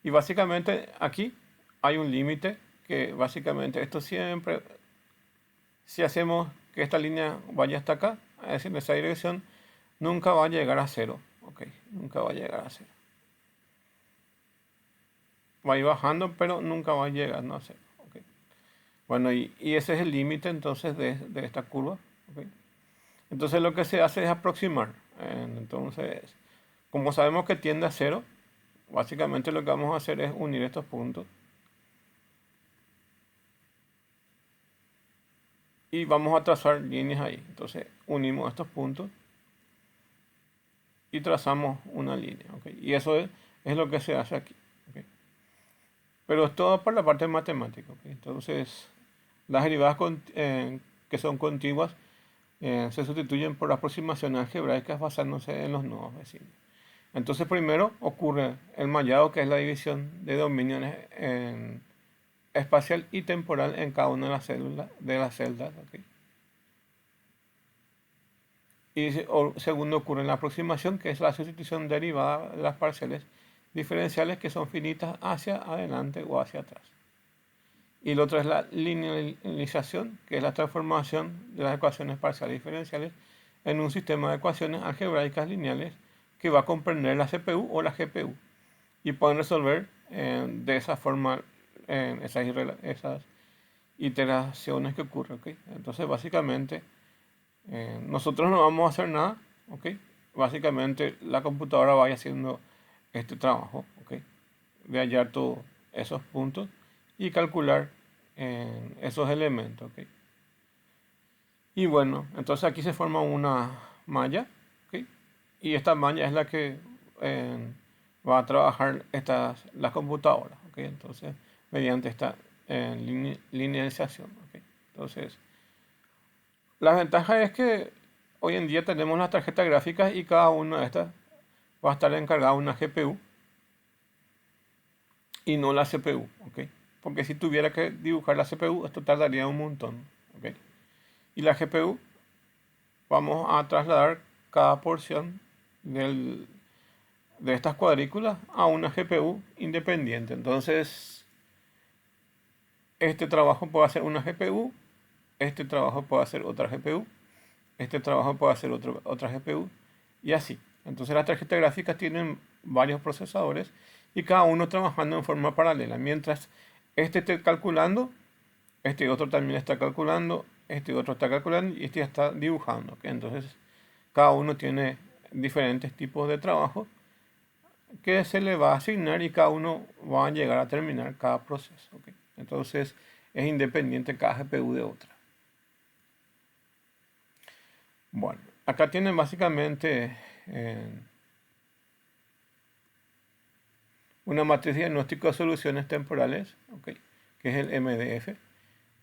Y básicamente aquí hay un límite que básicamente esto siempre, si hacemos que esta línea vaya hasta acá, es decir, en esa dirección, nunca va a llegar a 0, ¿ok? Nunca va a llegar a 0. Va a ir bajando, pero nunca va a llegar a 0, ¿ok? Bueno, y ese es el límite entonces de esta curva, ¿ok? Entonces lo que se hace es aproximar. Entonces, como sabemos que tiende a 0, básicamente lo que vamos a hacer es unir estos puntos. Y vamos a trazar líneas ahí. Entonces unimos estos puntos y trazamos una línea, ¿ok? Y eso es lo que se hace aquí, ¿ok? Pero es todo por la parte matemática, ¿ok? Entonces las derivadas que son contiguas se sustituyen por aproximaciones algebraicas basándose en los nodos vecinos. Entonces primero ocurre el mallado, que es la división de dominio espacial y temporal en cada una de las celdas, ¿ok? Y segundo ocurre la aproximación, que es la sustitución derivada de las parciales diferenciales que son finitas hacia adelante o hacia atrás. Y el otro es la linealización, que es la transformación de las ecuaciones parciales diferenciales en un sistema de ecuaciones algebraicas lineales que va a comprender la CPU o la GPU y pueden resolver de esa forma esas iteraciones que ocurren, ¿ok? Entonces básicamente nosotros no vamos a hacer nada, ¿ok? Básicamente la computadora vaya haciendo este trabajo, ¿ok? De hallar todos esos puntos y calcular esos elementos, ¿ok? Y bueno, entonces aquí se forma una malla, ¿ok? Y esta malla es la que va a trabajar las computadoras, ¿ok? Entonces, mediante esta linealización, ¿ok? Entonces, la ventaja es que hoy en día tenemos las tarjetas gráficas y cada una de estas va a estar encargada de una GPU y no la CPU, ¿ok? Porque si tuviera que dibujar la CPU, esto tardaría un montón, ¿ok? Y la GPU, vamos a trasladar cada porción de estas cuadrículas a una GPU independiente. Entonces, este trabajo puede hacer una GPU, este trabajo puede hacer otra GPU, este trabajo puede hacer otra GPU, y así. Entonces las tarjetas gráficas tienen varios procesadores y cada uno trabajando en forma paralela. Mientras este esté calculando, este otro también está calculando, este otro está calculando y este ya está dibujando. ¿Ok? Entonces cada uno tiene diferentes tipos de trabajo que se le va a asignar y cada uno va a llegar a terminar cada proceso. ¿Ok? Entonces es independiente cada GPU de otra. Bueno, acá tienen básicamente una matriz de diagnóstico de soluciones temporales, ¿ok? Que es el MDF,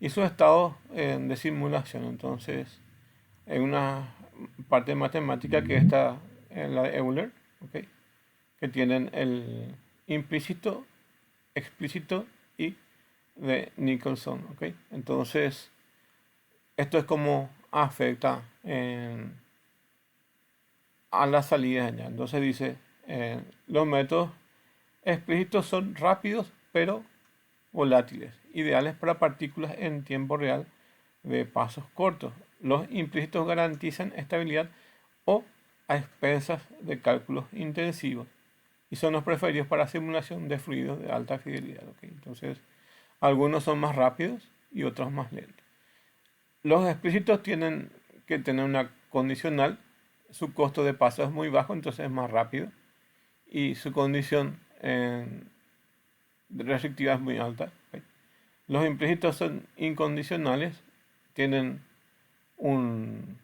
y su estado de simulación. Entonces, hay una parte matemática que está en la de Euler, ¿ok? Que tienen el implícito, explícito y de Nicholson, ¿ok? Entonces, esto es como afecta a la salida ya. Entonces dice, los métodos explícitos son rápidos pero volátiles, ideales para partículas en tiempo real de pasos cortos. Los implícitos garantizan estabilidad o a expensas de cálculos intensivos y son los preferidos para simulación de fluidos de alta fidelidad. ¿Ok? Entonces, algunos son más rápidos y otros más lentos. Los explícitos tienen que tener una condicional, su costo de paso es muy bajo, entonces es más rápido, y su condición restrictiva es muy alta. ¿Ok? Los implícitos son incondicionales, tienen un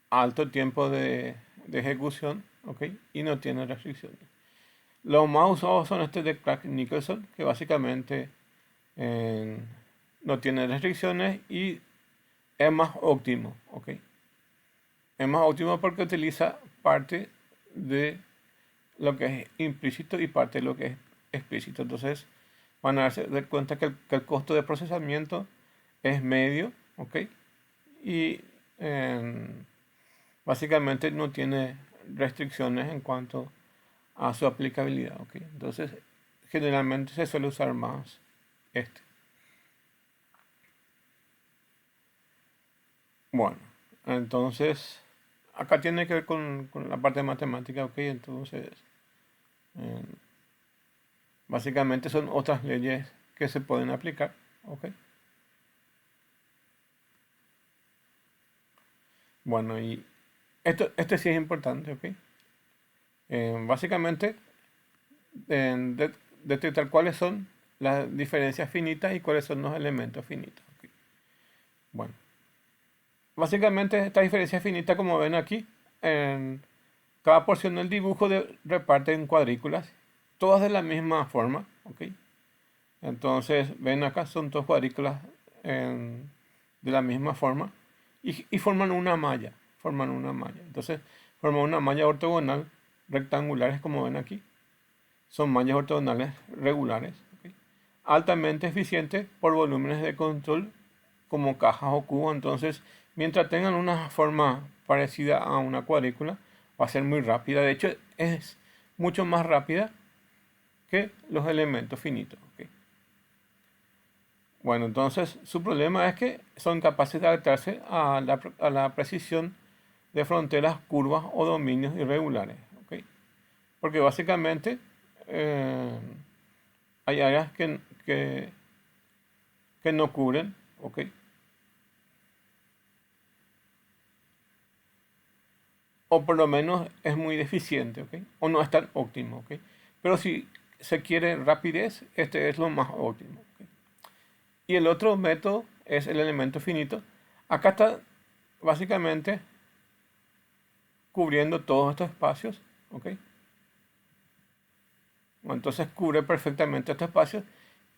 alto tiempo de ejecución, ¿ok? Y no tienen restricciones. Los más usados son estos de Clark-Nicholson, que básicamente no tiene restricciones y es más óptimo, ¿ok? Es más óptimo porque utiliza parte de lo que es implícito y parte de lo que es explícito. Entonces van a darse cuenta que el costo de procesamiento es medio, ¿ok? Y básicamente no tiene restricciones en cuanto a su aplicabilidad, ¿ok? Entonces generalmente se suele usar más este. Bueno, entonces acá tiene que ver con la parte de matemática, ¿ok? Entonces básicamente son otras leyes que se pueden aplicar, ¿ok? Bueno, y esto sí es importante, ¿ok? Básicamente detectar cuáles son las diferencias finitas y cuáles son los elementos finitos, ¿ok? Bueno, básicamente esta diferencia finita, como ven aquí, en cada porción del dibujo reparte en cuadrículas, todas de la misma forma, ¿ok? Entonces, ven acá, son dos cuadrículas de la misma forma y forman una malla, Entonces, forman una malla ortogonal rectangulares, como ven aquí. Son mallas ortogonales regulares, ¿ok? Altamente eficientes por volúmenes de control como cajas o cubos. Entonces, mientras tengan una forma parecida a una cuadrícula, va a ser muy rápida. De hecho, es mucho más rápida que los elementos finitos, ¿ok? Bueno, entonces su problema es que son capaces de adaptarse a la precisión de fronteras curvas o dominios irregulares, ¿ok? Porque básicamente hay áreas que no cubren, ¿ok? O por lo menos es muy deficiente, ¿ok? O no es tan óptimo, ¿ok? Pero si se quiere rapidez, este es lo más óptimo, ¿ok? Y el otro método es el elemento finito. Acá está básicamente cubriendo todos estos espacios, ¿ok? Bueno, entonces cubre perfectamente estos espacios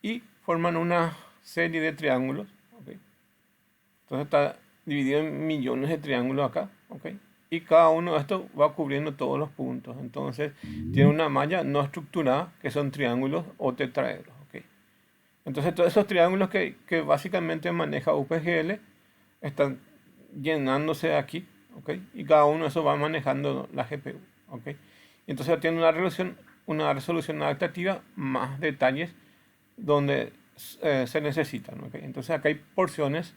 y forman una serie de triángulos, ¿ok? Entonces está dividido en millones de triángulos acá, ¿ok? Y cada uno de estos va cubriendo todos los puntos. Entonces tiene una malla no estructurada que son triángulos o tetraedros, ¿ok? Entonces todos esos triángulos que básicamente maneja UPGL están llenándose aquí, ¿ok? Y cada uno de esos va manejando la GPU, ¿ok? Entonces tiene una resolución adaptativa, más detalles, donde se necesitan. ¿Ok? Entonces acá hay porciones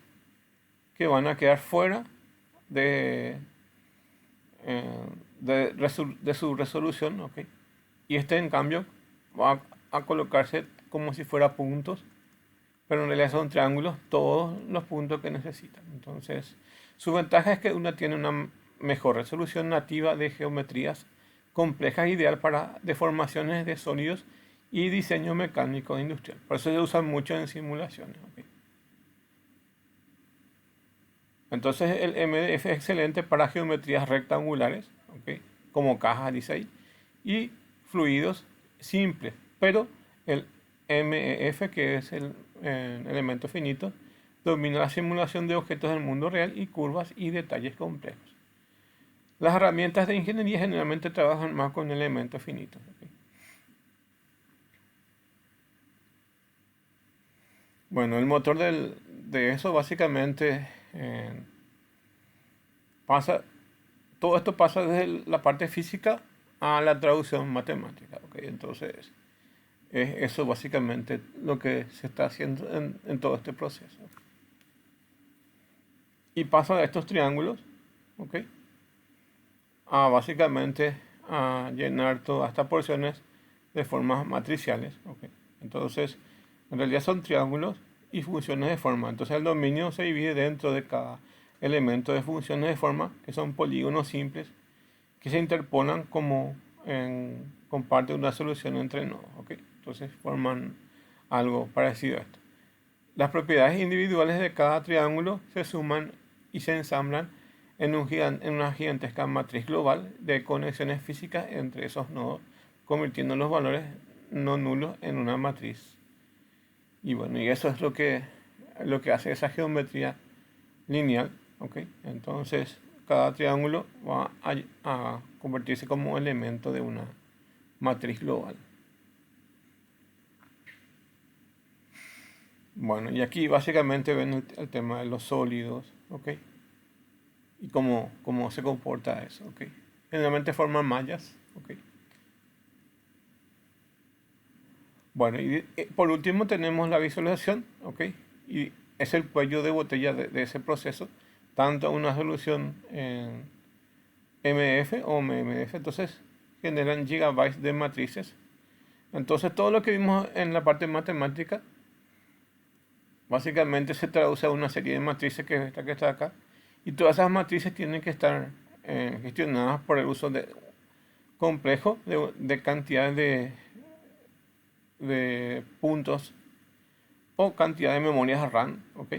que van a quedar fuera de, de su resolución. ¿Ok? Y en cambio va a colocarse como si fuera puntos, pero en realidad son triángulos todos los puntos que necesitan. Entonces, su ventaja es que uno tiene una mejor resolución nativa de geometrías complejas, ideal para deformaciones de sólidos y diseño mecánico industrial. Por eso se usa mucho en simulaciones. ¿Ok? Entonces, el MDF es excelente para geometrías rectangulares, ¿ok? Como cajas, dice ahí, y fluidos simples, pero el MEF, que es el elemento finito, domina la simulación de objetos del mundo real y curvas y detalles complejos. Las herramientas de ingeniería generalmente trabajan más con elementos finitos. ¿Ok? Bueno, el motor de eso básicamente todo esto pasa desde la parte física a la traducción matemática. ¿Ok? Entonces, es eso básicamente lo que se está haciendo en todo este proceso. Y pasa de estos triángulos, ¿ok? A básicamente a llenar todas estas porciones de formas matriciales. ¿Ok? Entonces, en realidad son triángulos y funciones de forma. Entonces, el dominio se divide dentro de cada elemento de funciones de forma, que son polígonos simples que se interpolan como con parte de una solución entre nodos. ¿Ok? Entonces forman algo parecido a esto. Las propiedades individuales de cada triángulo se suman y se ensamblan en una gigantesca matriz global de conexiones físicas entre esos nodos, convirtiendo los valores no nulos en una matriz. Y bueno, y eso es lo que hace esa geometría lineal. ¿Ok? Entonces, cada triángulo va a convertirse como elemento de una matriz global. Bueno, y aquí básicamente ven el tema de los sólidos, ¿ok? Y cómo se comporta eso, ¿ok? Generalmente forman mallas, ¿ok? Bueno, y por último tenemos la visualización, ¿ok? Y es el cuello de botella de ese proceso, tanto una solución en MF o MMF, entonces generan gigabytes de matrices. Entonces todo lo que vimos en la parte matemática básicamente se traduce a una serie de matrices que está acá, y todas esas matrices tienen que estar gestionadas por el uso complejo de cantidad de puntos o cantidad de memorias RAM, ¿ok?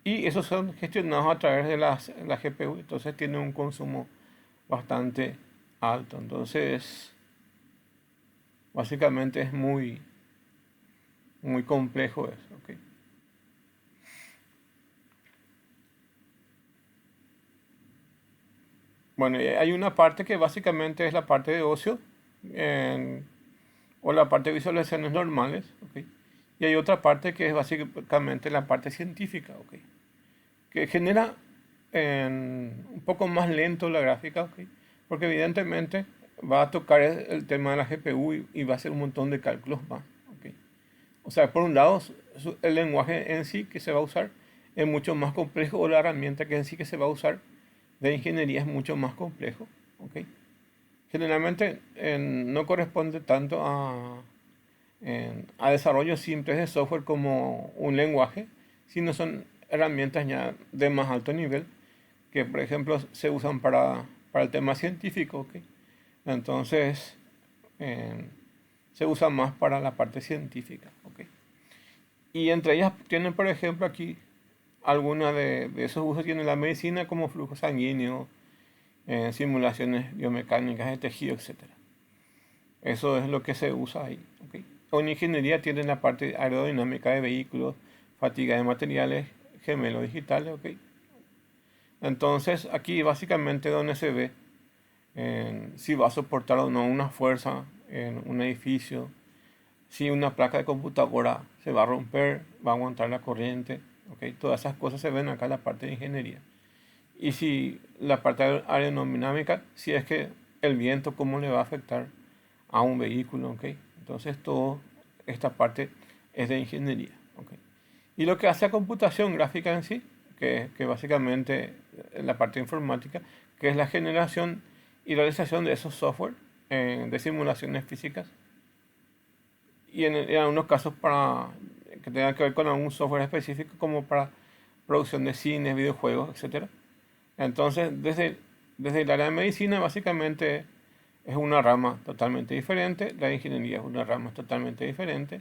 Y esos son gestionados a través de la GPU, entonces tiene un consumo bastante alto. Entonces, básicamente es muy complejo eso, ¿ok? Bueno, y hay una parte que básicamente es la parte de ocio o la parte de visualizaciones normales, ¿ok? Y hay otra parte que es básicamente la parte científica, ¿ok? Que genera un poco más lento la gráfica, ¿ok? Porque evidentemente va a tocar el tema de la GPU y va a hacer un montón de cálculos más, ¿ok? O sea, por un lado, el lenguaje en sí que se va a usar es mucho más complejo, o la herramienta que en sí que se va a usar de ingeniería es mucho más complejo, ¿ok? Generalmente no corresponde tanto a desarrollos simples de software como un lenguaje, sino son herramientas ya de más alto nivel que, por ejemplo, se usan para el tema científico, ¿ok? Entonces, se usa más para la parte científica, ¿ok? Y entre ellas tienen, por ejemplo, aquí algunas de esos usos tiene la medicina, como flujo sanguíneo, simulaciones biomecánicas de tejido, etc. Eso es lo que se usa ahí, ¿ok? O en ingeniería tienen la parte aerodinámica de vehículos, fatiga de materiales, gemelos digitales, ¿ok? Entonces, aquí básicamente donde se ve si va a soportar o no una fuerza en un edificio, si una placa de computadora se va a romper, va a aguantar la corriente, ¿ok? Todas esas cosas se ven acá en la parte de ingeniería. Y si la parte aerodinámica, si es que el viento, cómo le va a afectar a un vehículo, ¿ok? Entonces, toda esta parte es de ingeniería. ¿Ok? Y lo que hace a computación gráfica en sí, que básicamente la parte informática, que es la generación y realización de esos software de simulaciones físicas, y en algunos casos para que tenga que ver con algún software específico como para producción de cines, videojuegos, etcétera. Entonces, desde el área de medicina, básicamente es una rama totalmente diferente, la ingeniería es una rama totalmente diferente,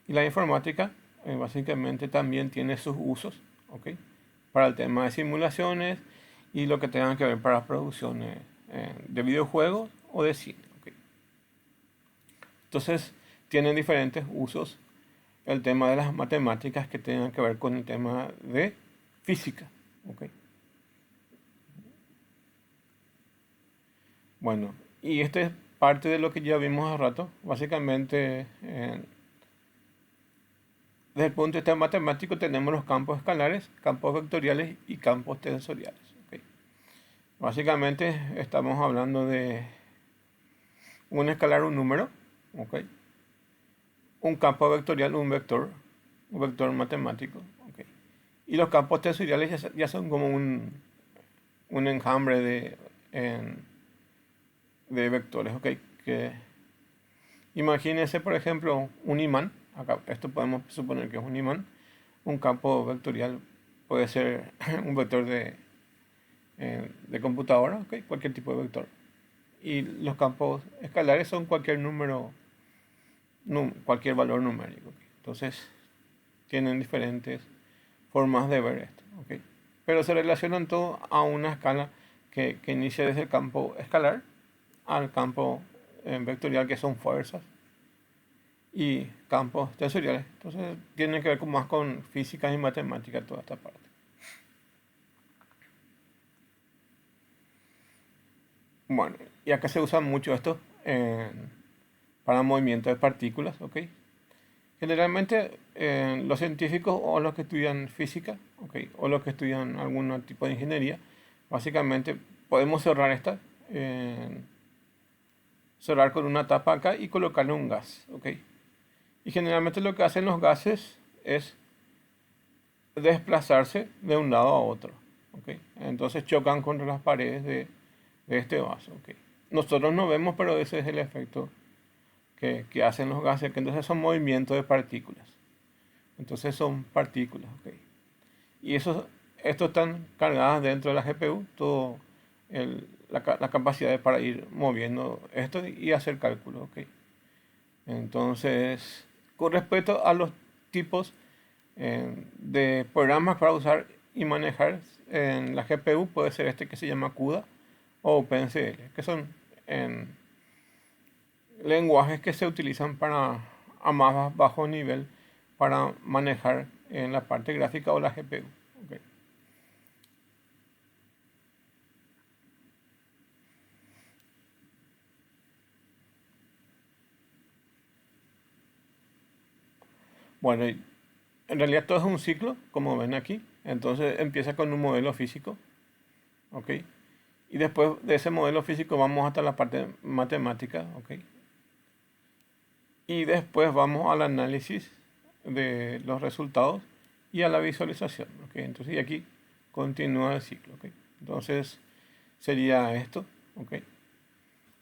y la informática básicamente también tiene sus usos, ¿ok? Para el tema de simulaciones y lo que tenga que ver para producciones de videojuegos o de cine, ¿ok? Entonces, tienen diferentes usos el tema de las matemáticas que tengan que ver con el tema de física, ¿ok? Bueno, y este es parte de lo que ya vimos hace rato. Básicamente, desde el punto de vista matemático tenemos los campos escalares, campos vectoriales y campos tensoriales. ¿Ok? Básicamente estamos hablando de un escalar, un número, ¿ok? Un campo vectorial, un vector matemático. ¿Ok? Y los campos tensoriales ya son como un enjambre de vectores. ¿Ok? Que imagínense, por ejemplo, un imán. Acá, esto podemos suponer que es un imán. Un campo vectorial puede ser un vector de computadora, ¿ok? Cualquier tipo de vector. Y los campos escalares son cualquier número, cualquier valor numérico. ¿Ok? Entonces, tienen diferentes formas de ver esto. ¿Ok? Pero se relacionan todo a una escala que inicia desde el campo escalar al campo vectorial, que son fuerzas, y campos tensoriales. Entonces tiene que ver más con física y matemática toda esta parte. Bueno, y acá se usa mucho esto para movimiento de partículas, ¿ok? Generalmente los científicos o los que estudian física, ¿ok? O los que estudian algún tipo de ingeniería, básicamente podemos cerrar cerrar con una tapa acá y colocarle un gas, ¿ok? Y generalmente lo que hacen los gases es desplazarse de un lado a otro, ¿ok? Entonces chocan contra las paredes de este vaso, ¿ok? Nosotros no vemos, pero ese es el efecto que hacen los gases, que entonces son movimientos de partículas. Entonces son partículas, ¿ok? Y estos están cargadas dentro de la GPU, todo la capacidad para ir moviendo esto y hacer cálculos, ¿ok? Entonces, con respecto a los tipos de programas para usar y manejar en la GPU, puede ser este que se llama CUDA o OpenCL, que son lenguajes que se utilizan a más bajo nivel para manejar en la parte gráfica o la GPU. ¿Ok? Bueno, en realidad todo es un ciclo, como ven aquí. Entonces empieza con un modelo físico, ¿ok? Y después de ese modelo físico vamos hasta la parte matemática, ¿ok? Y después vamos al análisis de los resultados y a la visualización, ¿ok? Entonces, y aquí continúa el ciclo, ¿ok? Entonces sería esto, ¿ok?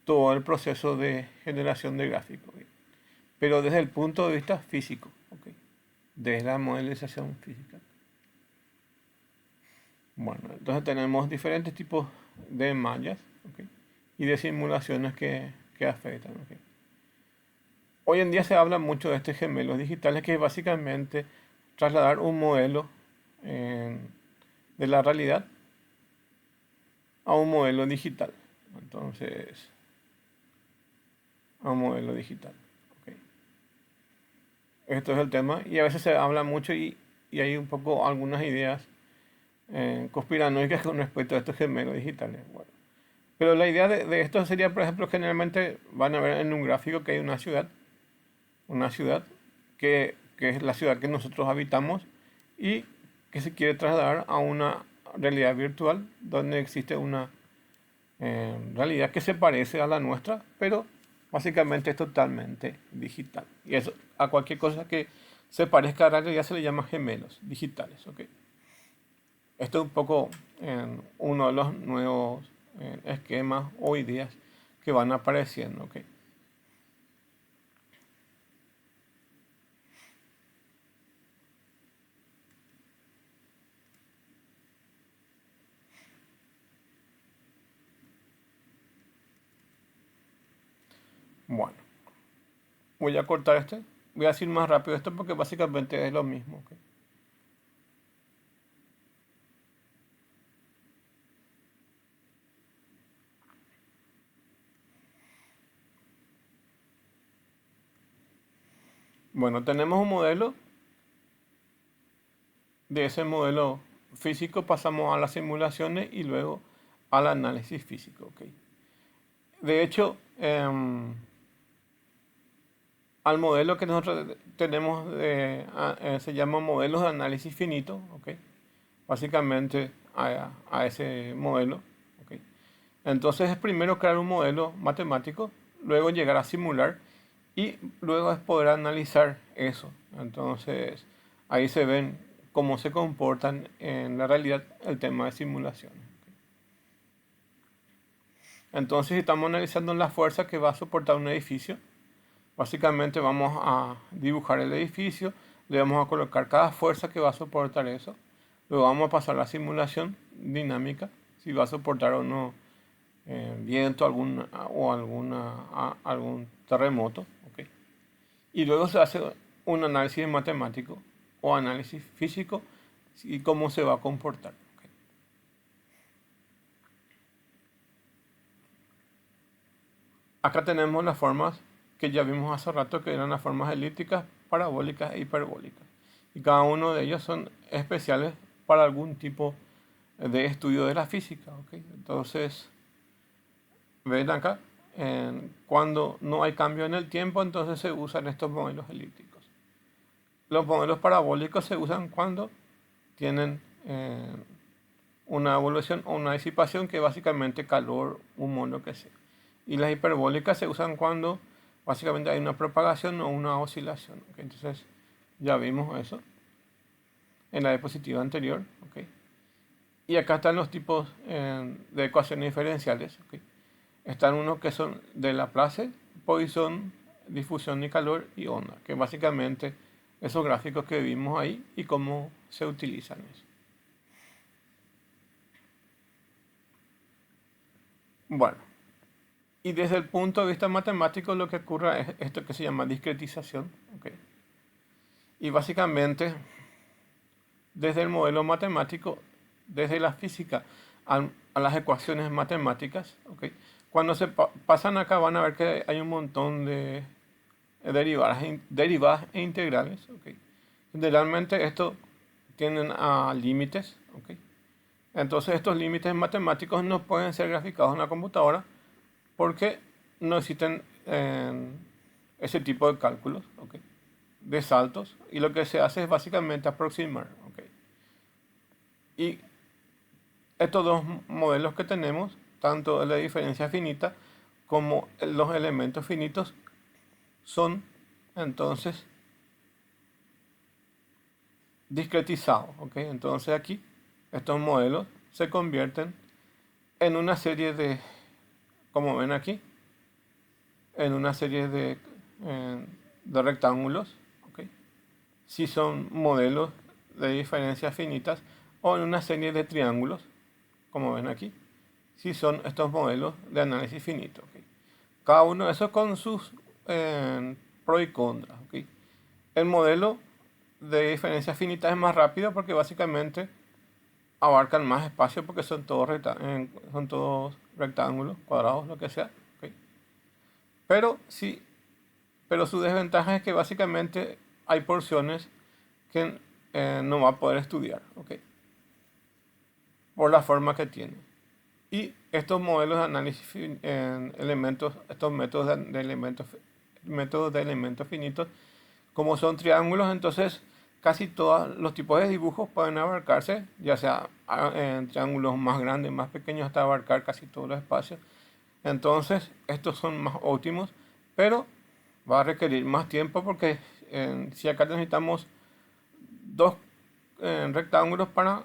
Todo el proceso de generación de gráficos, ¿ok? Pero desde el punto de vista físico, ¿ok? Desde la modelización física. Bueno, entonces tenemos diferentes tipos de mallas, ¿ok? Y de simulaciones que afectan, ¿ok? Hoy en día se habla mucho de estos gemelos digitales, que es básicamente trasladar un modelo de la realidad a un modelo digital. Entonces, a un modelo digital. ¿Ok? Esto es el tema. Y a veces se habla mucho y hay un poco algunas ideas conspiranoicas con respecto a estos gemelos digitales. Bueno, pero la idea de esto sería, por ejemplo, generalmente van a ver en un gráfico que hay una ciudad que es la ciudad que nosotros habitamos y que se quiere trasladar a una realidad virtual donde existe una realidad que se parece a la nuestra, pero básicamente es totalmente digital. Y eso, a cualquier cosa que se parezca a la realidad se le llama gemelos digitales. ¿Ok? Esto es un poco uno de los nuevos esquemas o ideas que van apareciendo. ¿Ok? Bueno, voy a cortar este. Voy a decir más rápido esto porque básicamente es lo mismo. ¿Ok? Bueno, tenemos un modelo. De ese modelo físico pasamos a las simulaciones y luego al análisis físico. ¿Ok? De hecho, al modelo que nosotros tenemos se llama modelos de análisis finito. ¿Ok? Básicamente a ese modelo. ¿Ok? Entonces es primero crear un modelo matemático, luego llegar a simular y luego es poder analizar eso. Entonces ahí se ven cómo se comportan en la realidad el tema de simulación. Entonces si estamos analizando la fuerza que va a soportar un edificio. Básicamente vamos a dibujar el edificio, le vamos a colocar cada fuerza que va a soportar eso. Luego vamos a pasar a la simulación dinámica, si va a soportar o no viento algún terremoto. ¿Ok? Y luego se hace un análisis matemático o análisis físico y cómo se va a comportar. ¿Ok? Acá tenemos las formas que ya vimos hace rato, que eran las formas elípticas, parabólicas e hiperbólicas. Y cada uno de ellos son especiales para algún tipo de estudio de la física. ¿Ok? Entonces, ven acá, cuando no hay cambio en el tiempo, entonces se usan estos modelos elípticos. Los modelos parabólicos se usan cuando tienen una evolución o una disipación, que es básicamente calor, humo, lo que sea. Y las hiperbólicas se usan cuando básicamente hay una propagación o una oscilación. ¿Ok? Entonces ya vimos eso en la diapositiva anterior. ¿Ok? Y acá están los tipos de ecuaciones diferenciales. ¿Ok? Están unos que son de Laplace, Poisson, difusión y calor y onda, que básicamente esos gráficos que vimos ahí y cómo se utilizan eso. Bueno, y desde el punto de vista matemático lo que ocurre es esto que se llama discretización. ¿Ok? Y básicamente desde el modelo matemático, desde la física a las ecuaciones matemáticas. ¿Ok? Cuando se pasan acá van a ver que hay un montón de derivadas e integrales. ¿Ok? Generalmente esto tienden a límites. ¿Ok? Entonces estos límites matemáticos no pueden ser graficados en la computadora porque no existen ese tipo de cálculos. ¿Ok? De saltos, y lo que se hace es básicamente aproximar. ¿Ok? Y estos dos modelos que tenemos, tanto la diferencia finita como los elementos finitos, son entonces discretizados. ¿Ok? Entonces aquí estos modelos se convierten en una serie de, como ven aquí, en una serie de rectángulos. ¿Ok? Si son modelos de diferencias finitas, o en una serie de triángulos, como ven aquí, si son estos modelos de análisis finito. ¿Ok? Cada uno de esos con sus pros y contras. ¿Ok? El modelo de diferencias finitas es más rápido porque básicamente abarcan más espacio porque son todos rectángulos, cuadrados, lo que sea. ¿Ok? Pero su desventaja es que básicamente hay porciones que no va a poder estudiar. ¿Ok? Por la forma que tiene. Y estos modelos de análisis elementos, estos métodos de elementos finitos, como son triángulos, entonces casi todos los tipos de dibujos pueden abarcarse, ya sea en triángulos más grandes, más pequeños, hasta abarcar casi todos los espacios. Entonces estos son más óptimos, pero va a requerir más tiempo porque Si acá necesitamos dos rectángulos para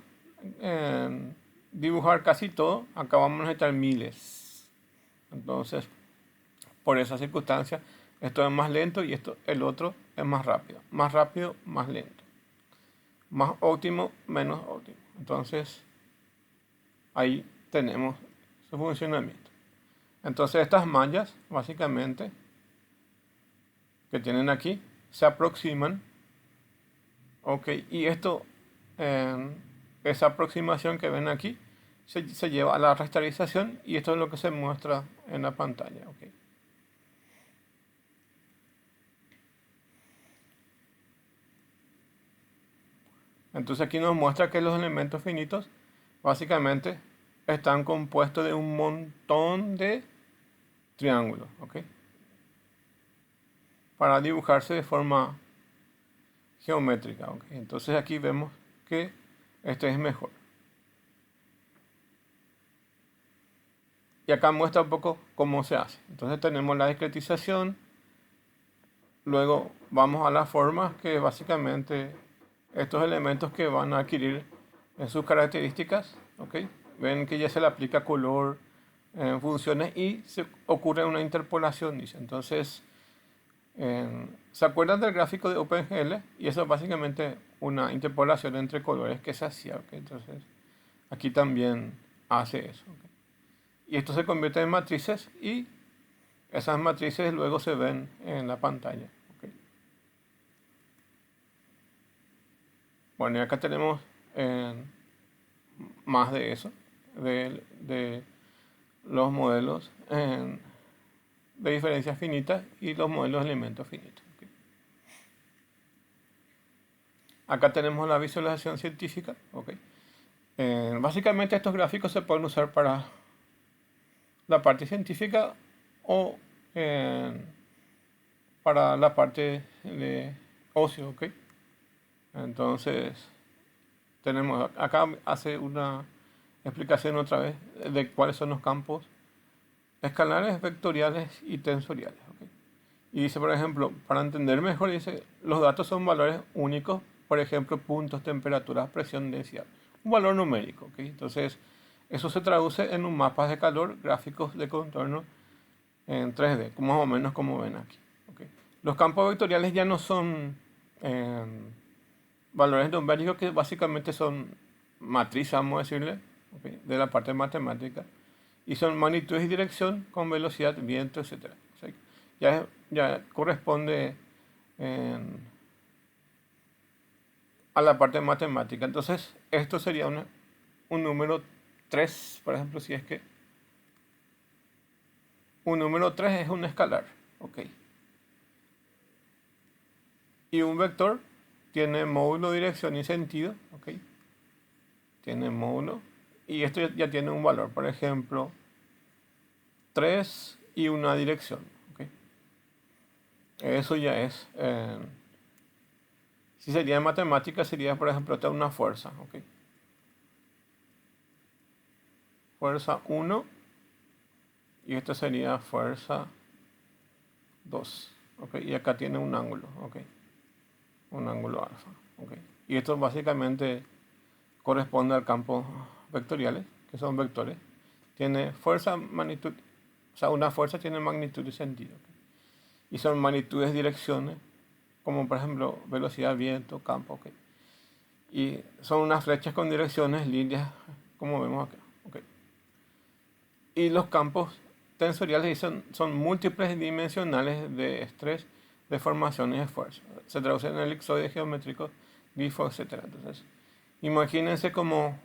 dibujar casi todo, acá vamos a necesitar miles. Entonces, por esa circunstancia, esto es más lento y el otro es más rápido. Más rápido, más lento. Más óptimo, menos óptimo. Entonces, ahí tenemos su funcionamiento. Entonces, estas mallas, básicamente, que tienen aquí, se aproximan. Ok, y esa aproximación que ven aquí, se lleva a la rasterización y esto es lo que se muestra en la pantalla. Okay. Entonces aquí nos muestra que los elementos finitos básicamente están compuestos de un montón de triángulos, ¿ok? Para dibujarse de forma geométrica, ¿ok? Entonces aquí vemos que este es mejor. Y acá muestra un poco cómo se hace. Entonces tenemos la discretización, luego vamos a las formas, que básicamente estos elementos que van a adquirir en sus características, ¿ok? Ven que ya se le aplica color, funciones y se ocurre una interpolación, dice. Entonces, ¿se acuerdan del gráfico de OpenGL? Y eso es básicamente una interpolación entre colores que se hacía, ¿ok? Entonces, aquí también hace eso, ¿ok? Y esto se convierte en matrices y esas matrices luego se ven en la pantalla. ¿Ok? Bueno, y acá tenemos más de eso, de los modelos de diferencias finitas y los modelos de elementos finitos. ¿Ok? Acá tenemos la visualización científica. ¿Ok? Básicamente estos gráficos se pueden usar para la parte científica o para la parte de ocio, ¿ok? Entonces, tenemos acá hace una explicación otra vez de cuáles son los campos escalares, vectoriales y tensoriales, ¿ok? Y dice, por ejemplo, para entender mejor, dice, los datos son valores únicos, por ejemplo, puntos, temperaturas, presión, densidad. Un valor numérico, ¿ok? Entonces, eso se traduce en un mapa de calor, gráficos de contorno en 3D, más o menos como ven aquí. ¿Okay? Los campos vectoriales ya no son valores numéricos, que básicamente son matrices, vamos a decirle, ¿okay? De la parte matemática, y son magnitudes y dirección con velocidad, viento, etc. O sea, ya corresponde a la parte matemática. Entonces, esto sería un número 3, por ejemplo, si es que un número 3 es un escalar, ok. Y un vector tiene módulo, dirección y sentido, ok. Tiene módulo y esto ya tiene un valor, por ejemplo, 3 y una dirección, ok. Eso ya es, si sería en matemáticas, sería, por ejemplo, una fuerza, ok. Fuerza 1 y esto sería fuerza 2, ¿okay? Y acá tiene un ángulo, ¿okay? Un ángulo alfa, ¿okay? Y esto básicamente corresponde al campo vectoriales, que son vectores. Tiene fuerza, magnitud, o sea, una fuerza tiene magnitud y sentido, ¿okay? Y son magnitudes, direcciones, como por ejemplo velocidad, viento, campo, ¿okay? Y son unas flechas con direcciones, líneas, como vemos acá, ¿okay? Y los campos tensoriales son múltiples dimensionales de estrés, deformaciones y esfuerzo. Se traduce en elipsoides geométricos, grifos, etc. Entonces, imagínense como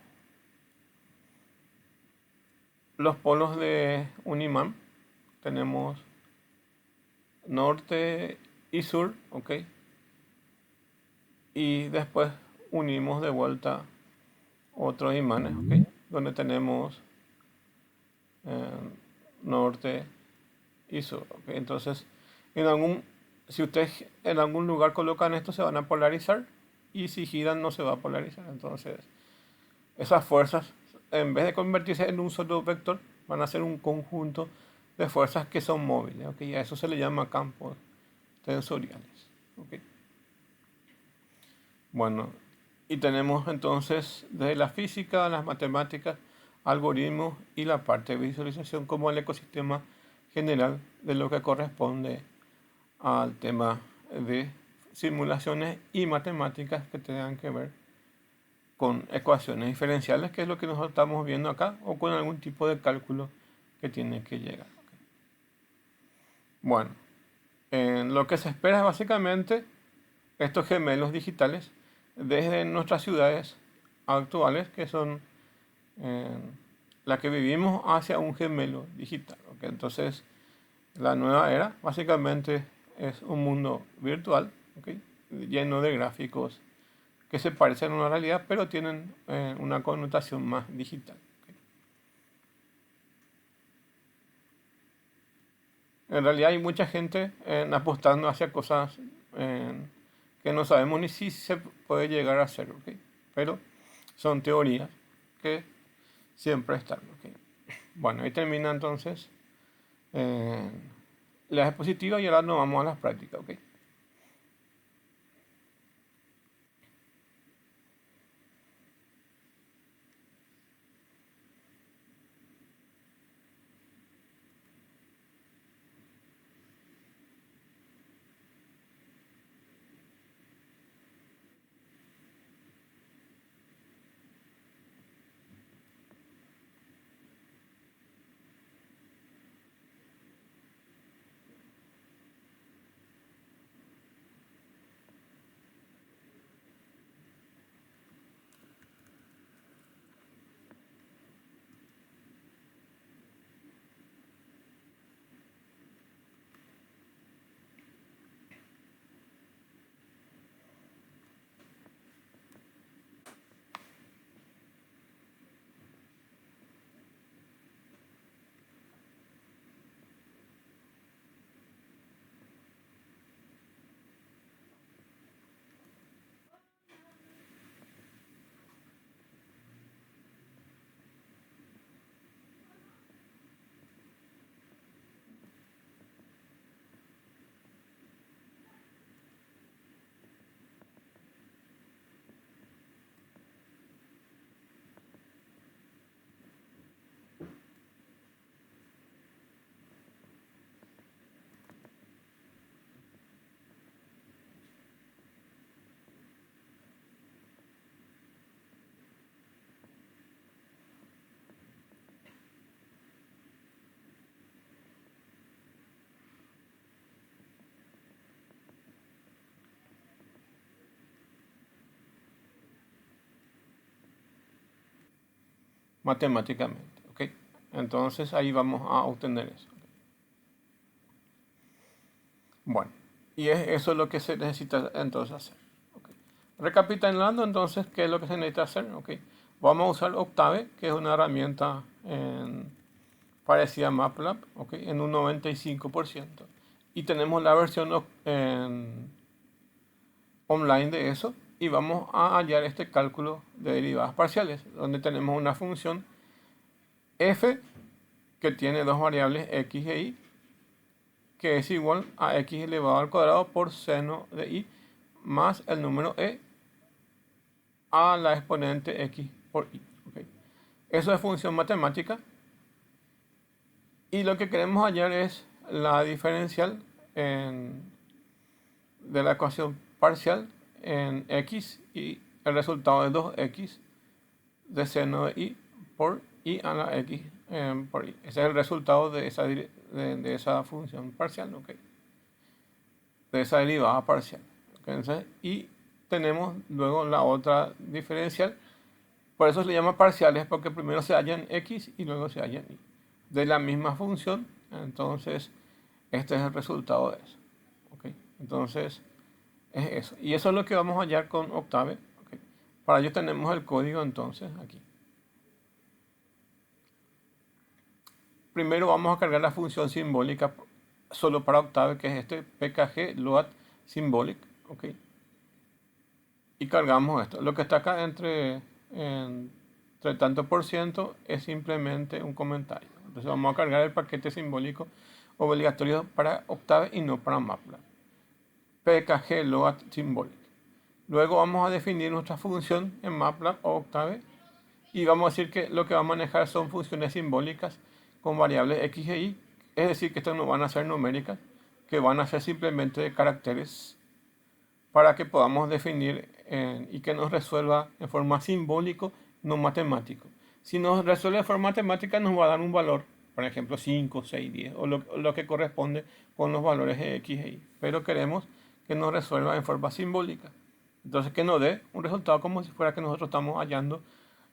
los polos de un imán. Tenemos norte y sur, ¿ok? Y después unimos de vuelta otros imanes, ¿ok? Donde tenemos norte y sur, ¿okay? Entonces, si ustedes en algún lugar colocan esto, se van a polarizar, y si giran no se va a polarizar. Entonces, esas fuerzas, en vez de convertirse en un solo vector, van a ser un conjunto de fuerzas que son móviles, ¿okay? Y a eso se le llama campos tensoriales, ¿okay? Bueno, y tenemos entonces desde la física, las matemáticas, algoritmos y la parte de visualización como el ecosistema general de lo que corresponde al tema de simulaciones y matemáticas que tengan que ver con ecuaciones diferenciales, que es lo que nosotros estamos viendo acá, o con algún tipo de cálculo que tiene que llegar. Bueno, lo que se espera es básicamente estos gemelos digitales desde nuestras ciudades actuales, que son las que vivimos, hacia un gemelo digital. ¿Ok? Entonces, la nueva era básicamente es un mundo virtual, ¿ok? Lleno de gráficos que se parecen a una realidad, pero tienen una connotación más digital. ¿Ok? En realidad hay mucha gente apostando hacia cosas que no sabemos ni si se puede llegar a hacer, ¿ok? Pero son teorías que siempre están, ¿ok? Bueno, ahí termina entonces la diapositiva y ahora nos vamos a las prácticas, ¿ok? Matemáticamente, ¿ok? Entonces ahí vamos a obtener eso. Bueno, y eso es lo que se necesita entonces hacer. ¿Ok? Recapitulando entonces, ¿qué es lo que se necesita hacer? ¿Ok? Vamos a usar Octave, que es una herramienta parecida a MATLAB, ¿ok? En un 95%. Y tenemos la versión online de eso, y vamos a hallar este cálculo de derivadas parciales, donde tenemos una función f que tiene dos variables x e y, que es igual a x elevado al cuadrado por seno de y más el número e a la exponente x por y. ¿Okay? Eso es función matemática, y lo que queremos hallar es la diferencial de la ecuación parcial en x, y el resultado es 2x de seno de y por y a la x por y. Ese es el resultado de esa función parcial, ¿ok? De esa derivada parcial. ¿Okay? Entonces, y tenemos luego la otra diferencial. Por eso se le llama parciales, porque primero se halla en x y luego se halla en y. De la misma función, entonces este es el resultado de eso. ¿Okay? Entonces, es eso. Y eso es lo que vamos a hallar con Octave. ¿Okay? Para ello tenemos el código entonces aquí. Primero vamos a cargar la función simbólica solo para Octave, que es este pkg load symbolic, ¿ok? Y cargamos esto. Lo que está acá entre tanto por ciento es simplemente un comentario. Entonces vamos a cargar el paquete simbólico obligatorio para Octave y no para MATLAB. pkg load symbolic. Luego vamos a definir nuestra función en MATLAB o Octave y vamos a decir que lo que va a manejar son funciones simbólicas con variables x e y, es decir, que estas no van a ser numéricas, que van a ser simplemente caracteres para que podamos definir y que nos resuelva en forma simbólico, no matemático. Si nos resuelve en forma matemática nos va a dar un valor, por ejemplo 5, 6, 10, o lo que corresponde con los valores de x e y. Pero queremos que nos resuelva en forma simbólica. Entonces que nos dé un resultado como si fuera que nosotros estamos hallando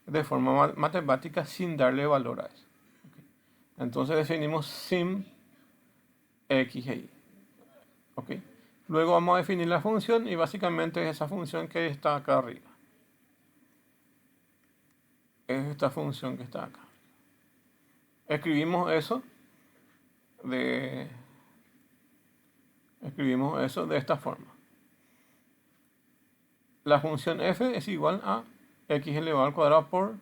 de forma matemática sin darle valor a eso. ¿Okay? Entonces definimos sim x e y. ¿Okay? Luego vamos a definir la función y básicamente es esa función que está acá arriba. Es esta función que está acá. Escribimos eso de esta forma. La función f es igual a x elevado al cuadrado por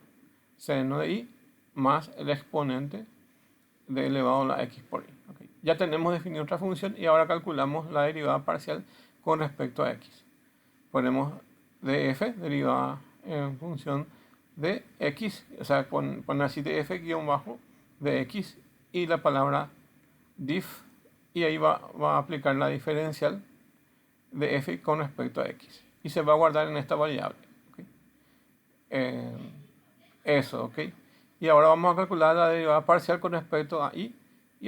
seno de y más el exponente de elevado a la x por y. Okay. Ya tenemos definido otra función y ahora calculamos la derivada parcial con respecto a x. Ponemos df, derivada en función de x, o sea, poner así df guión bajo de x y la palabra diff, y ahí va a aplicar la diferencial de f con respecto a x. Y se va a guardar en esta variable. ¿Okay? Eso, ¿ok? Y ahora vamos a calcular la derivada parcial con respecto a y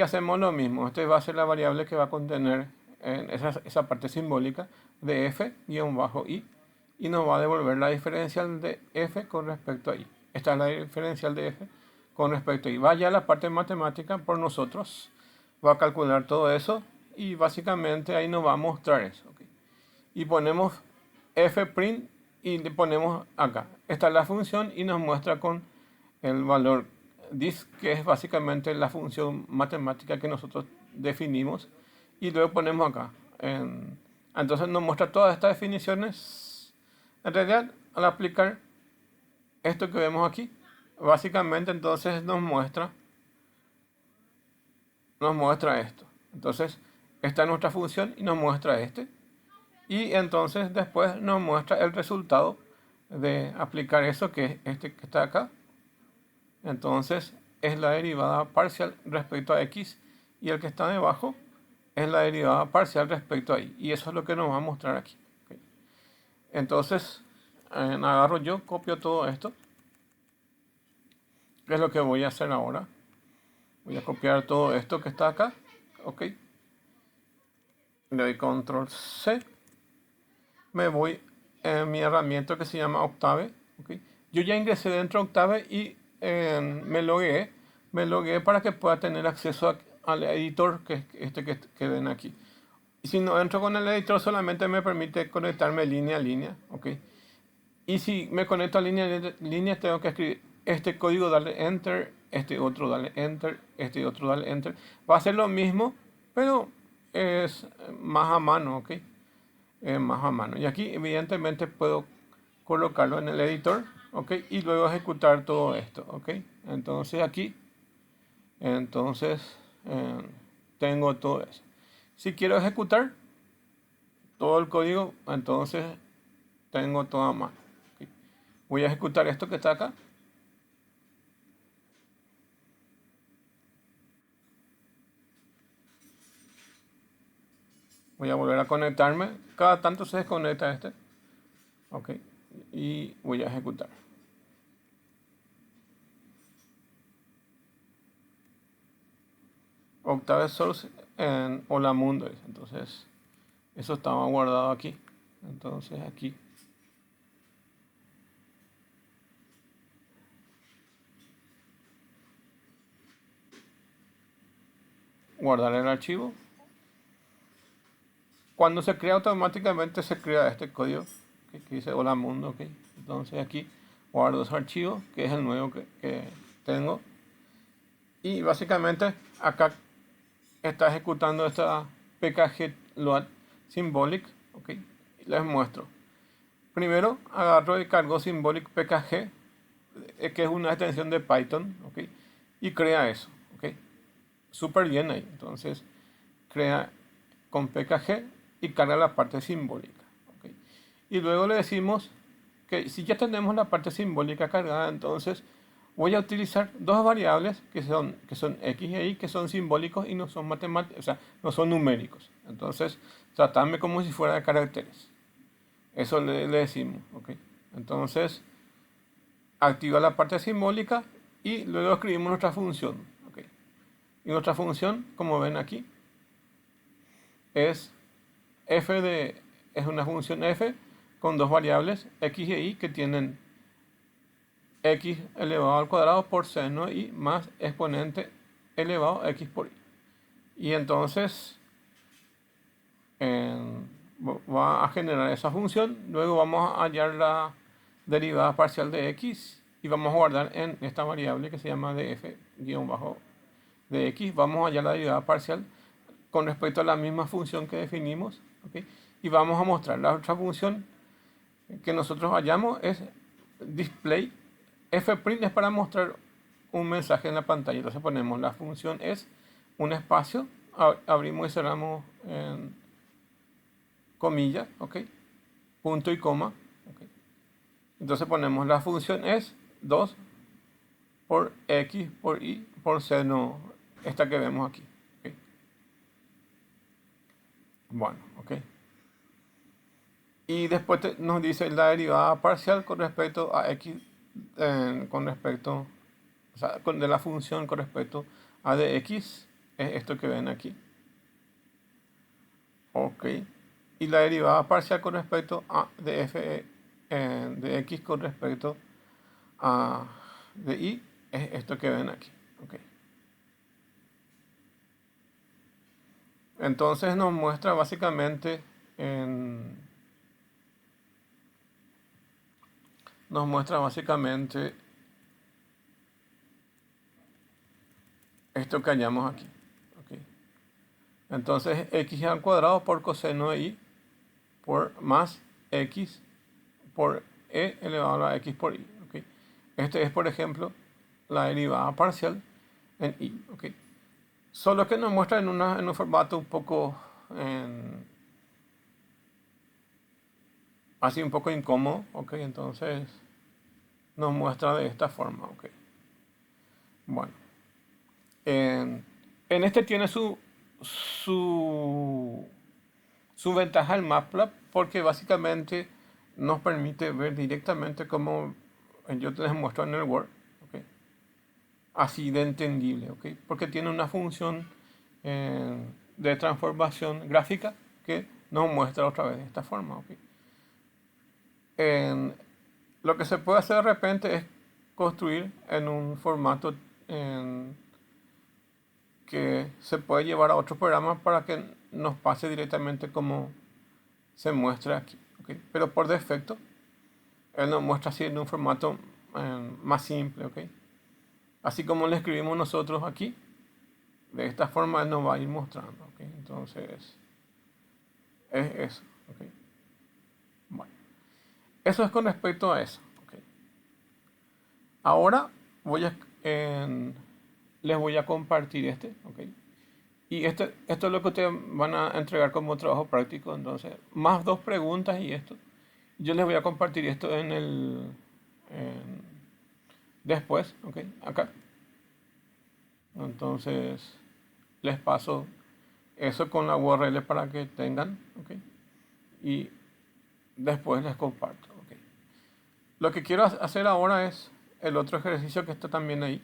hacemos lo mismo. Esta va a ser la variable que va a contener esa parte simbólica de f guión bajo y nos va a devolver la diferencial de f con respecto a y. Esta es la diferencial de f con respecto a y. Vaya a la parte matemática por nosotros, va a calcular todo eso y básicamente ahí nos va a mostrar eso. ¿Okay? Y ponemos f'print y le ponemos acá. Esta es la función y nos muestra con el valor this, que es básicamente la función matemática que nosotros definimos, y luego ponemos acá. Entonces nos muestra todas estas definiciones. En realidad, al aplicar esto que vemos aquí, básicamente entonces nos muestra esto. Entonces, esta es nuestra función y nos muestra este. Y entonces después nos muestra el resultado de aplicar eso, que es este que está acá. Entonces es la derivada parcial respecto a x, y el que está debajo es la derivada parcial respecto a y. Y eso es lo que nos va a mostrar aquí. ¿Okay? Entonces agarro yo, copio todo esto, que es lo que voy a hacer ahora. Voy a copiar todo esto que está acá. Ok. Le doy control C. Me voy en mi herramienta que se llama Octave. ¿Okay? Yo ya ingresé dentro de Octave y me logué para que pueda tener acceso al editor que ven aquí. Y si no entro con el editor, solamente me permite conectarme línea a línea. ¿Okay? Y si me conecto a línea a línea, tengo que escribir este código, darle enter, este otro, darle enter, este otro, darle enter. Va a ser lo mismo, pero es más a mano. ¿Ok? Más a mano. Y aquí evidentemente puedo colocarlo en el editor, ¿ok? Y luego ejecutar todo esto, ¿ok? Entonces aquí, tengo todo eso. Si quiero ejecutar todo el código, entonces tengo todo a mano. ¿Okay? Voy a ejecutar esto que está acá. Voy a volver a conectarme. Cada tanto se desconecta este. Ok. Y voy a ejecutar. Octave Source en Hola Mundo. Entonces, eso estaba guardado aquí. Entonces, aquí. Guardar el archivo. Cuando se crea automáticamente se crea este código que dice hola mundo. ¿Okay? Entonces aquí guardo ese archivo que es el nuevo que tengo, y básicamente acá está ejecutando esta pkg-load symbolic. ¿Okay? Les muestro. Primero agarro y cargo symbolic pkg, que es una extensión de Python. ¿Okay? Y crea eso. ¿Okay? Súper bien ahí. Entonces crea con pkg y carga la parte simbólica. ¿Okay? Y luego le decimos que si ya tenemos la parte simbólica cargada, entonces voy a utilizar dos variables que son x e y, que son simbólicos y no son matemáticos, o sea, no son numéricos. Entonces, tratarme como si fuera de caracteres. Eso le decimos, ¿ok? Entonces, activa la parte simbólica y luego escribimos nuestra función, ¿ok? Y nuestra función, como ven aquí, es una función f con dos variables x e y que tienen x elevado al cuadrado por seno y más exponente elevado a x por y. Y entonces va a generar esa función. Luego vamos a hallar la derivada parcial de x y vamos a guardar en esta variable que se llama df-de x. Vamos a hallar la derivada parcial con respecto a la misma función que definimos, ¿okay? Y vamos a mostrar la otra función que nosotros hallamos es display. Fprint es para mostrar un mensaje en la pantalla. Entonces ponemos la función es un espacio, abrimos y cerramos en comillas, ¿ok? Punto y coma, ¿ok? Entonces ponemos la función es 2 por x por y por seno, esta que vemos aquí, ¿ok? Bueno, ¿ok? Y después nos dice la derivada parcial con respecto a x, o sea, de la función con respecto a de x, es esto que ven aquí. Ok. Y la derivada parcial con respecto a de f de x con respecto a de y es esto que ven aquí. Ok. Entonces nos muestra básicamente esto que hallamos aquí. Okay. Entonces x al cuadrado por coseno de y por más x por e elevado a x por y. Okay. Este es, por ejemplo, la derivada parcial en y. Okay. Solo que nos muestra en un formato un poco así un poco incómodo. Okay. Entonces nos muestra de esta forma. Okay. Bueno. En este tiene su ventaja el Matplotlib, porque básicamente nos permite ver directamente como yo te les muestro en el Word, ¿okay? Así de entendible, ¿okay? Porque tiene una función de transformación gráfica que nos muestra otra vez de esta forma, ¿okay? Lo que se puede hacer de repente es construir en un formato que se puede llevar a otros programas para que nos pase directamente como se muestra aquí, ¿okay? Pero por defecto él nos muestra así en un formato más simple, ¿okay? Así como le escribimos nosotros aquí, de esta forma él nos va a ir mostrando, ¿okay? Entonces es eso, ¿okay? Bueno, eso es con respecto a eso, ¿okay? Ahora les voy a compartir ¿okay? Y esto es lo que ustedes van a entregar como trabajo práctico. Entonces, más dos preguntas y esto. Yo les voy a compartir esto después, ¿ok? Acá. Entonces, les paso eso con la URL para que tengan, ¿ok? Y después les comparto, ¿ok? Lo que quiero hacer ahora es el otro ejercicio que está también ahí.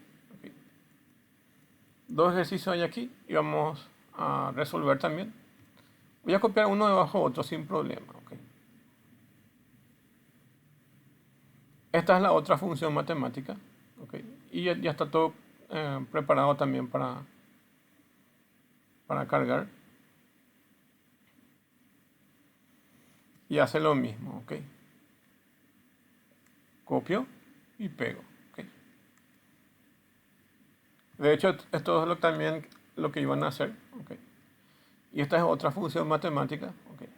Dos ejercicios hay aquí y vamos a resolver también. Voy a copiar uno debajo de otro sin problema. ¿Okay? Esta es la otra función matemática. ¿Okay? Y ya está todo preparado también para cargar. Y hace lo mismo. ¿Okay? Copio y pego. De hecho, esto es también lo que iban a hacer. ¿Okay? Y esta es otra función matemática. ¿Okay?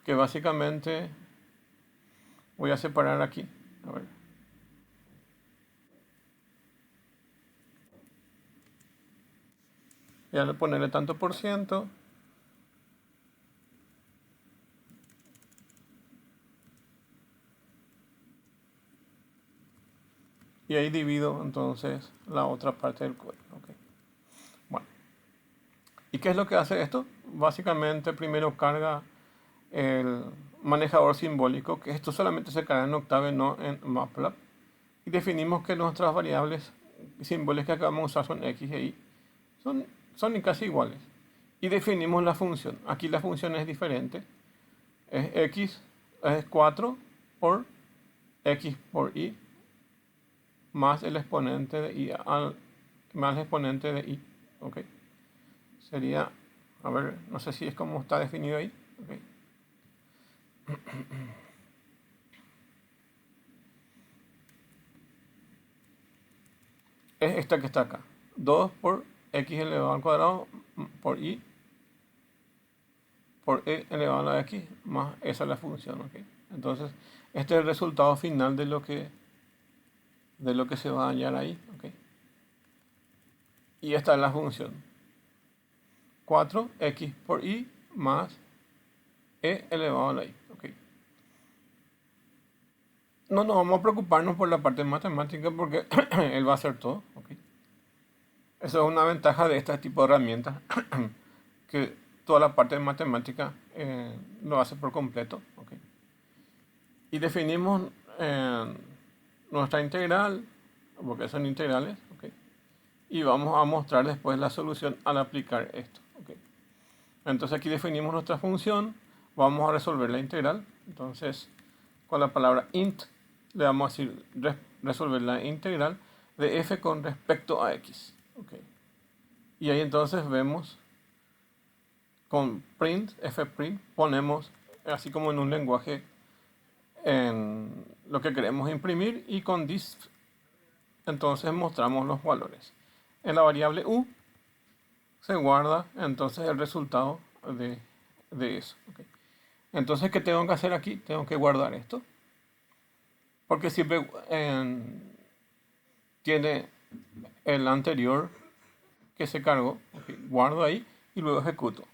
Que básicamente voy a separar aquí. A ver. Voy a ponerle tanto por ciento. y ahí divido entonces la otra parte del código. ¿Okay? Bueno, ¿y qué es lo que hace esto? Básicamente primero carga el manejador simbólico, que esto solamente se carga en Octave, no en MATLAB, y definimos que nuestras variables simbólicas que vamos a usar son x e y, son casi iguales, y definimos la función. Aquí la función es diferente, es x, es 4 por x por y más el exponente de y más el exponente de y. ¿Okay? Sería, a ver, no sé si es como está definido ahí. ¿Okay? Es esta que está acá, 2 por x elevado al cuadrado por y por e elevado a la x más esa es la función. ¿Okay? Entonces este es el resultado final de lo que se va a hallar ahí. ¿Okay? Y esta es la función, 4x por y más e elevado a la y. ¿Okay? No nos vamos a preocuparnos por la parte matemática porque él va a hacer todo. ¿Okay? Eso es una ventaja de este tipo de herramientas, que toda la parte de matemática lo hace por completo. ¿Okay? Y definimos nuestra integral, porque son integrales. ¿Okay? Y vamos a mostrar después la solución al aplicar esto. ¿Okay? Entonces aquí definimos nuestra función, vamos a resolver la integral. Entonces con la palabra int le vamos a decir resolver la integral de f con respecto a x. ¿Okay? Y ahí entonces vemos con print, fprint, ponemos así como en un lenguaje en lo que queremos imprimir, y con this entonces mostramos los valores. En la variable u se guarda entonces el resultado de eso. ¿Okay? Entonces, ¿qué tengo que hacer aquí? Tengo que guardar esto, porque siempre tiene el anterior que se cargó. ¿Okay? Guardo ahí y luego ejecuto.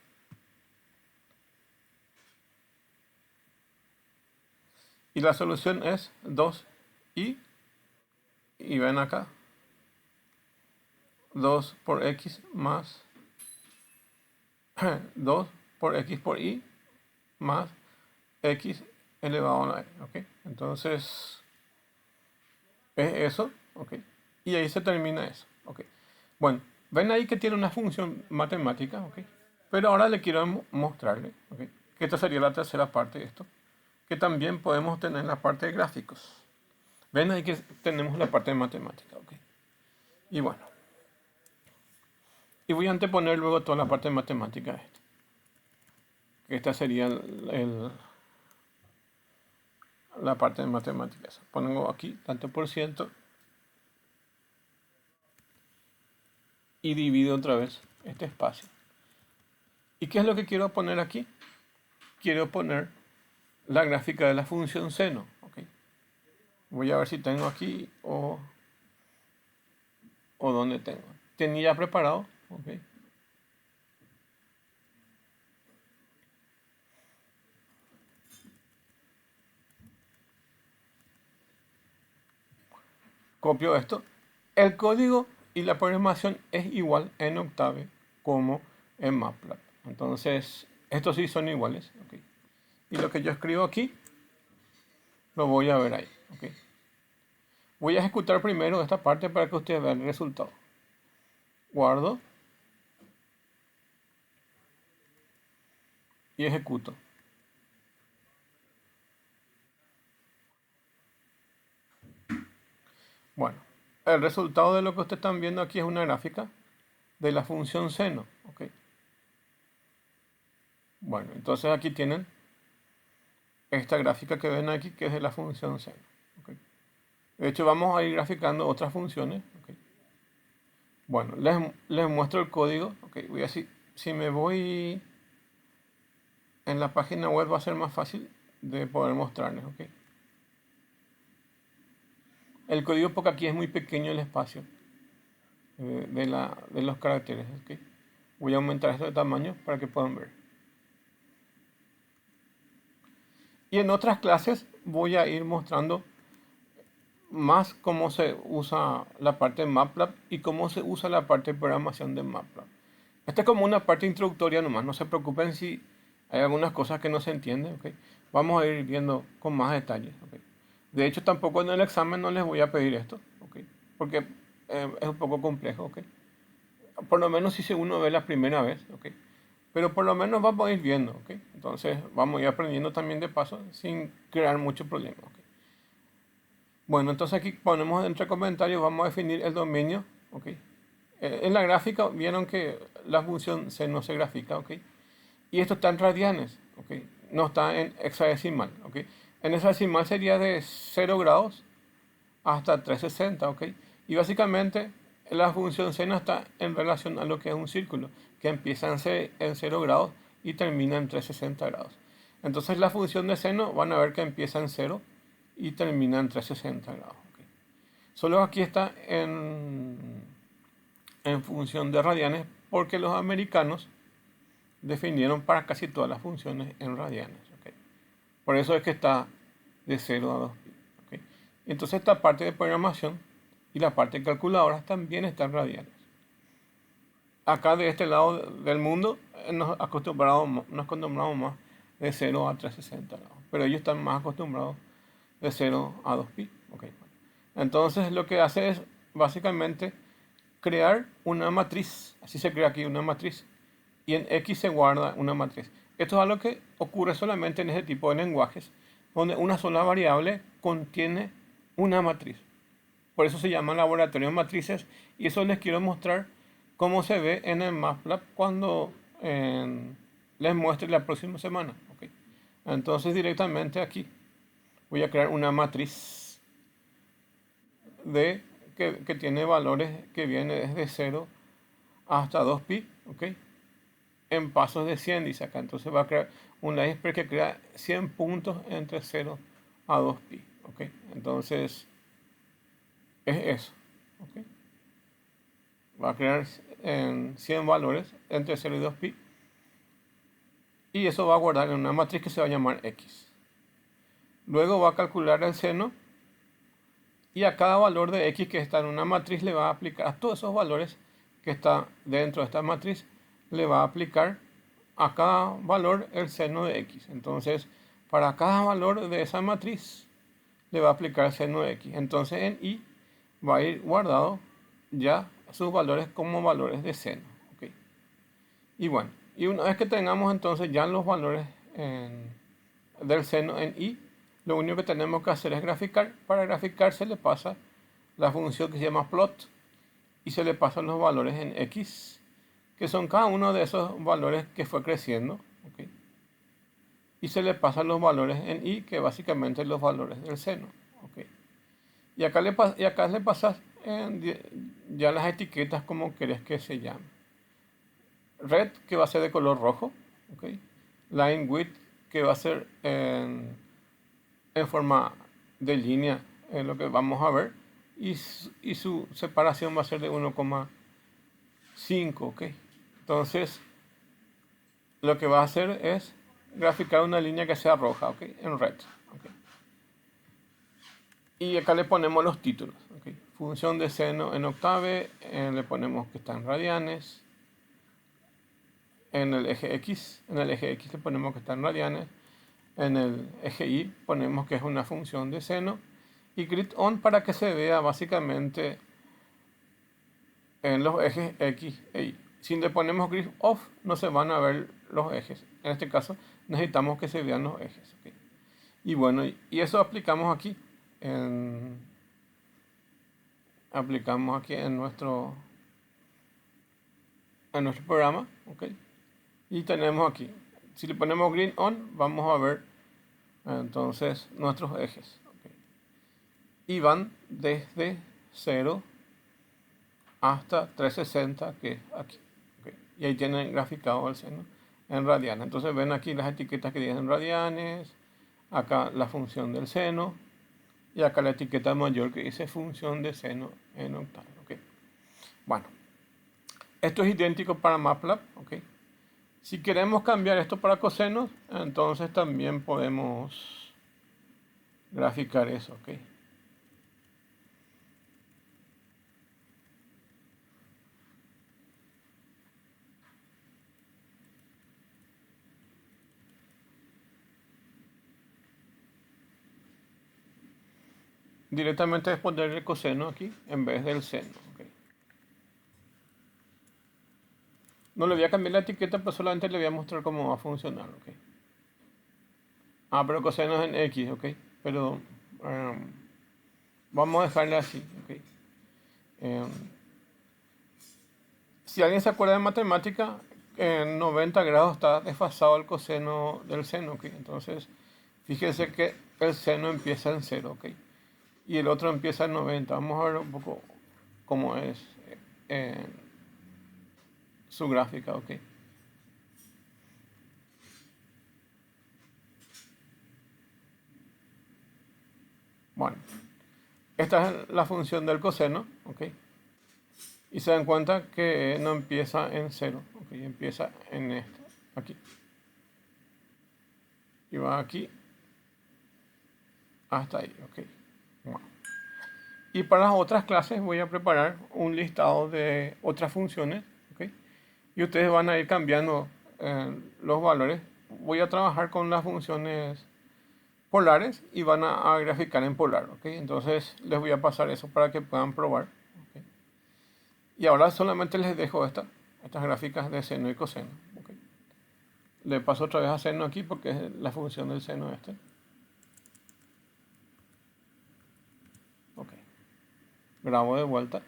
Y la solución es 2y, y ven acá, 2 por x más 2 por x por y más x elevado a la y. ¿Okay? Entonces es eso. ¿Okay? Y ahí se termina eso. ¿Okay? Bueno, ven ahí que tiene una función matemática. ¿Okay? Pero ahora le quiero mostrarle, ¿okay?, que esta sería la tercera parte de esto, que también podemos tener la parte de gráficos. Ven ahí que tenemos la parte de matemática. ¿Okay? Y bueno, y voy a anteponer luego toda la parte de matemática a esto, que esta sería la parte de matemáticas. Pongo aquí tanto por ciento y divido otra vez este espacio. ¿Y qué es lo que quiero poner aquí? Quiero poner la gráfica de la función seno. ¿Okay? Voy a ver si tengo aquí o dónde tengo. Tenía preparado. ¿Okay? Copio esto. El código y la programación es igual en Octave como en MATLAB. Entonces, estos sí son iguales. ¿Okay? Y lo que yo escribo aquí, lo voy a ver ahí. ¿Okay? Voy a ejecutar primero esta parte para que ustedes vean el resultado. Guardo. Y ejecuto. Bueno, el resultado de lo que ustedes están viendo aquí es una gráfica de la función seno. ¿Okay? Bueno, entonces aquí tienen esta gráfica que ven aquí, que es de la función seno. ¿Okay? De hecho, vamos a ir graficando otras funciones. ¿Okay? Bueno, les muestro el código. ¿Okay? Voy a decir, si me voy en la página web va a ser más fácil de poder mostrarles. ¿Okay? El código, porque aquí es muy pequeño el espacio de los caracteres. ¿Okay? Voy a aumentar esto de tamaño para que puedan ver. Y en otras clases voy a ir mostrando más cómo se usa la parte de MATLAB y cómo se usa la parte de programación de MATLAB. Esta es como una parte introductoria nomás, no se preocupen si hay algunas cosas que no se entienden, ¿ok? Vamos a ir viendo con más detalles, ¿ok? De hecho, tampoco en el examen no les voy a pedir esto, ¿ok? Porque es un poco complejo, ¿ok? Por lo menos si uno ve la primera vez, ¿ok? Pero por lo menos vamos a ir viendo, ¿ok? Entonces vamos a ir aprendiendo también de paso sin crear mucho problema, ¿ok? Bueno, entonces aquí ponemos entre comentarios, vamos a definir el dominio, ¿ok? En la gráfica vieron que la función C no se grafica, ¿ok? Y esto está en radianes, ¿ok? No está en hexadecimal, ¿ok? En hexadecimal sería de 0 grados hasta 360, ¿ok? Y básicamente la función seno está en relación a lo que es un círculo, que empieza en 0 grados y termina en 360 grados. Entonces la función de seno van a ver que empieza en 0 y termina en 360 grados, ¿ok? Solo aquí está en función de radianes porque los americanos definieron para casi todas las funciones en radianes, ¿ok? Por eso es que está de 0 a 2pi, ¿ok? Entonces esta parte de programación y la parte de calculadoras también está en radianes. Acá de este lado del mundo nos acostumbramos más de 0 a 360 grados, pero ellos están más acostumbrados de 0 a 2pi, ¿ok? Entonces lo que hace es básicamente crear una matriz, así se crea aquí una matriz, y en X se guarda una matriz. Esto es algo que ocurre solamente en ese tipo de lenguajes, donde una sola variable contiene una matriz. Por eso se llama laboratorio de matrices, y eso les quiero mostrar cómo se ve en el MATLAB cuando les muestre la próxima semana, ¿ok? Entonces directamente aquí voy a crear una matriz que tiene valores que vienen desde 0 hasta 2pi, ¿ok? En pasos de 100, dice acá. Entonces va a crear un iceberg que crea 100 puntos entre 0 a 2pi, ¿ok? Entonces es eso, ¿ok? Va a crear 100 valores entre 0 y 2pi, y eso va a guardar en una matriz que se va a llamar X. Luego va a calcular el seno, y a cada valor de X que está en una matriz le va a aplicar, a todos esos valores que está dentro de esta matriz, le va a aplicar a cada valor el seno de X. Entonces, para cada valor de esa matriz, le va a aplicar el seno de X. Entonces, en Y va a ir guardado ya sus valores como valores de seno, ¿ok? Y bueno, y una vez que tengamos entonces ya los valores del seno en Y, lo único que tenemos que hacer es graficar. Para graficar se le pasa la función que se llama plot y se le pasan los valores en X, que son cada uno de esos valores que fue creciendo, ¿ok? Y se le pasan los valores en Y, que básicamente los valores del seno, ¿ok? Y acá le pasas ya las etiquetas como querés que se llame. Red, que va a ser de color rojo, ¿ok? Line width, que va a ser en forma de línea, en lo que vamos a ver, y su separación va a ser de 1,5, ¿ok? Entonces lo que va a hacer es graficar una línea que sea roja, ¿ok? En red, ¿ok? Y acá le ponemos los títulos, ¿ok? Función de seno en octave, le ponemos que está en radianes. En el eje X le ponemos que está en radianes. En el eje Y ponemos que es una función de seno. Y grid on para que se vea básicamente en los ejes X e Y. Si le ponemos grid off, no se van a ver los ejes. En este caso necesitamos que se vean los ejes, ¿okay? Y bueno, y eso aplicamos aquí en nuestro programa, ¿ok? Y tenemos aquí, si le ponemos green on, vamos a ver entonces nuestros ejes, ¿ok? Y van desde 0 hasta 360, que es aquí, ¿ok? Y ahí tienen graficado el seno en radianes. Entonces ven aquí las etiquetas que dicen radianes, acá la función del seno, y acá la etiqueta mayor que dice función de seno en octavo, ¿ok? Bueno, esto es idéntico para MATLAB, ¿ok? Si queremos cambiar esto para cosenos, entonces también podemos graficar eso, ¿ok? directamente es poner el coseno aquí en vez del seno. ¿Ok? No le voy a cambiar la etiqueta, pero solamente le voy a mostrar cómo va a funcionar. ¿Ok? Pero coseno es en X, ¿ok? Pero vamos a dejarle así, ¿ok? Em, si alguien se acuerda de matemática, en 90 grados está desfasado el coseno del seno, ¿ok? Entonces, fíjense que el seno empieza en 0, ¿ok? Y el otro empieza en 90. Vamos a ver un poco cómo es su gráfica, ¿ok? Bueno, esta es la función del coseno, ¿ok? Y se dan cuenta que no empieza en 0, ¿ok? Empieza en esto, aquí. Y va aquí hasta ahí, ¿ok? Bueno. Y para las otras clases voy a preparar un listado de otras funciones, ¿ok? Y ustedes van a ir cambiando los valores. Voy a trabajar con las funciones polares y van a graficar en polar, ¿ok? Entonces les voy a pasar eso para que puedan probar, ¿ok? Y ahora solamente les dejo estas gráficas de seno y coseno, ¿ok? Le paso otra vez a seno aquí porque es la función del seno este. Ok. Grabo de vuelta.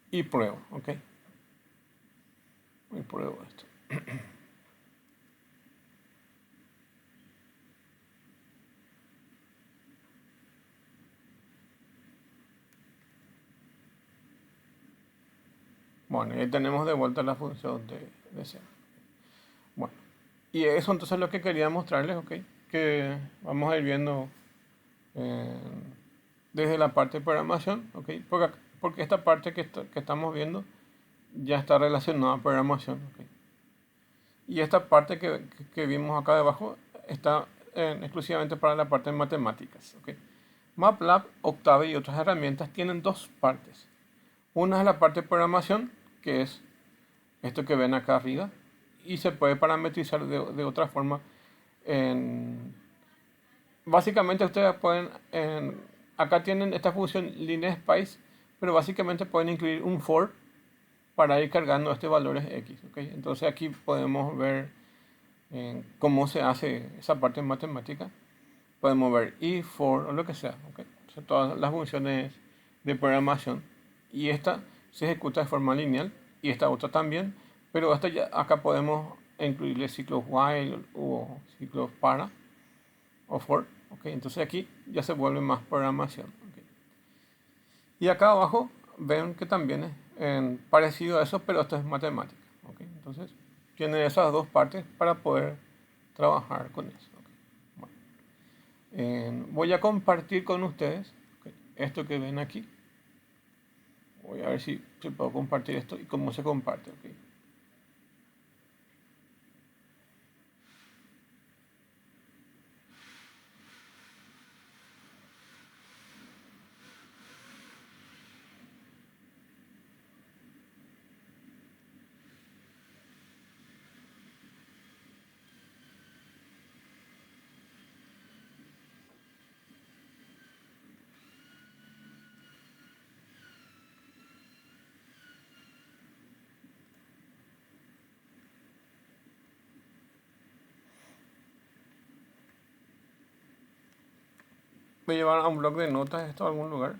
Y pruebo, ¿ok? Y pruebo esto. Bueno, y ahí tenemos de vuelta la función de seno. Bueno, y eso entonces es lo que quería mostrarles, ¿ok? Que vamos a ir viendo eh, desde la parte de programación, ¿ok? Porque esta parte que estamos viendo ya está relacionada a programación, ¿ok? Y esta parte que vimos acá debajo está exclusivamente para la parte de matemáticas, ¿ok? MATLAB, Octave y otras herramientas tienen dos partes. Una es la parte de programación, que es esto que ven acá arriba, y se puede parametrizar de otra forma. Básicamente ustedes pueden, acá tienen esta función lineSpace, pero básicamente pueden incluir un for para ir cargando este valores x, ¿ok? Entonces aquí podemos ver cómo se hace esa parte en matemática. Podemos ver if, for o lo que sea, ¿ok? O sea, todas las funciones de programación. Y esta se ejecuta de forma lineal y esta otra también, pero acá podemos incluirle ciclos while o ciclos para o for, ¿ok? Entonces aquí ya se vuelve más programación, ¿ok? Y acá abajo ven que también es parecido a eso, pero esto es matemática, ¿ok? Entonces tiene esas dos partes para poder trabajar con eso, ¿ok? Bueno, voy a compartir con ustedes, ¿ok? Esto que ven aquí. Voy a ver si puedo compartir esto y cómo se comparte, ¿ok? Voy a llevar a un blog de notas esto a algún lugar.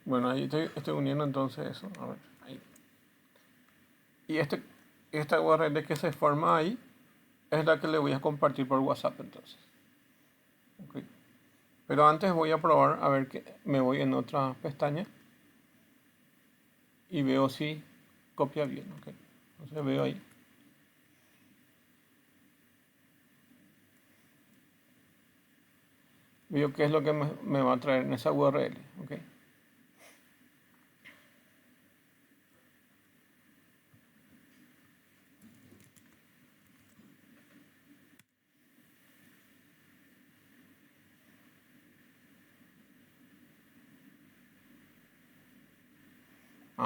Bueno, ahí estoy uniendo entonces eso. A ver, ahí. Y esta URL que se forma ahí es la que le voy a compartir por WhatsApp entonces. ¿Ok? Pero antes voy a probar a ver que me voy en otra pestaña y veo si copia bien, ¿ok? Entonces veo ahí. Veo qué es lo que me va a traer en esa URL, ¿ok?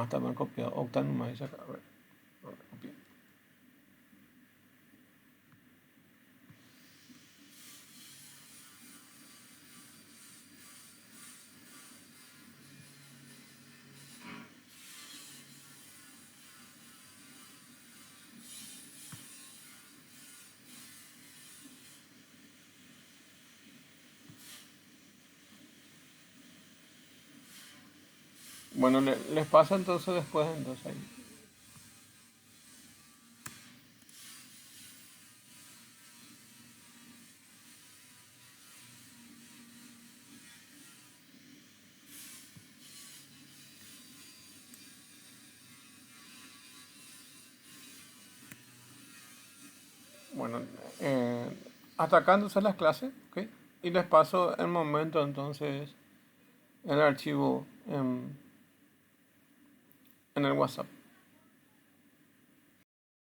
Está mal copiado. Opta nomás dice acá. A ver, copié. Bueno, les pasa entonces después, entonces ahí. Bueno, hasta acá entonces las clases, ¿ok? Y les paso el momento entonces el archivo en el WhatsApp.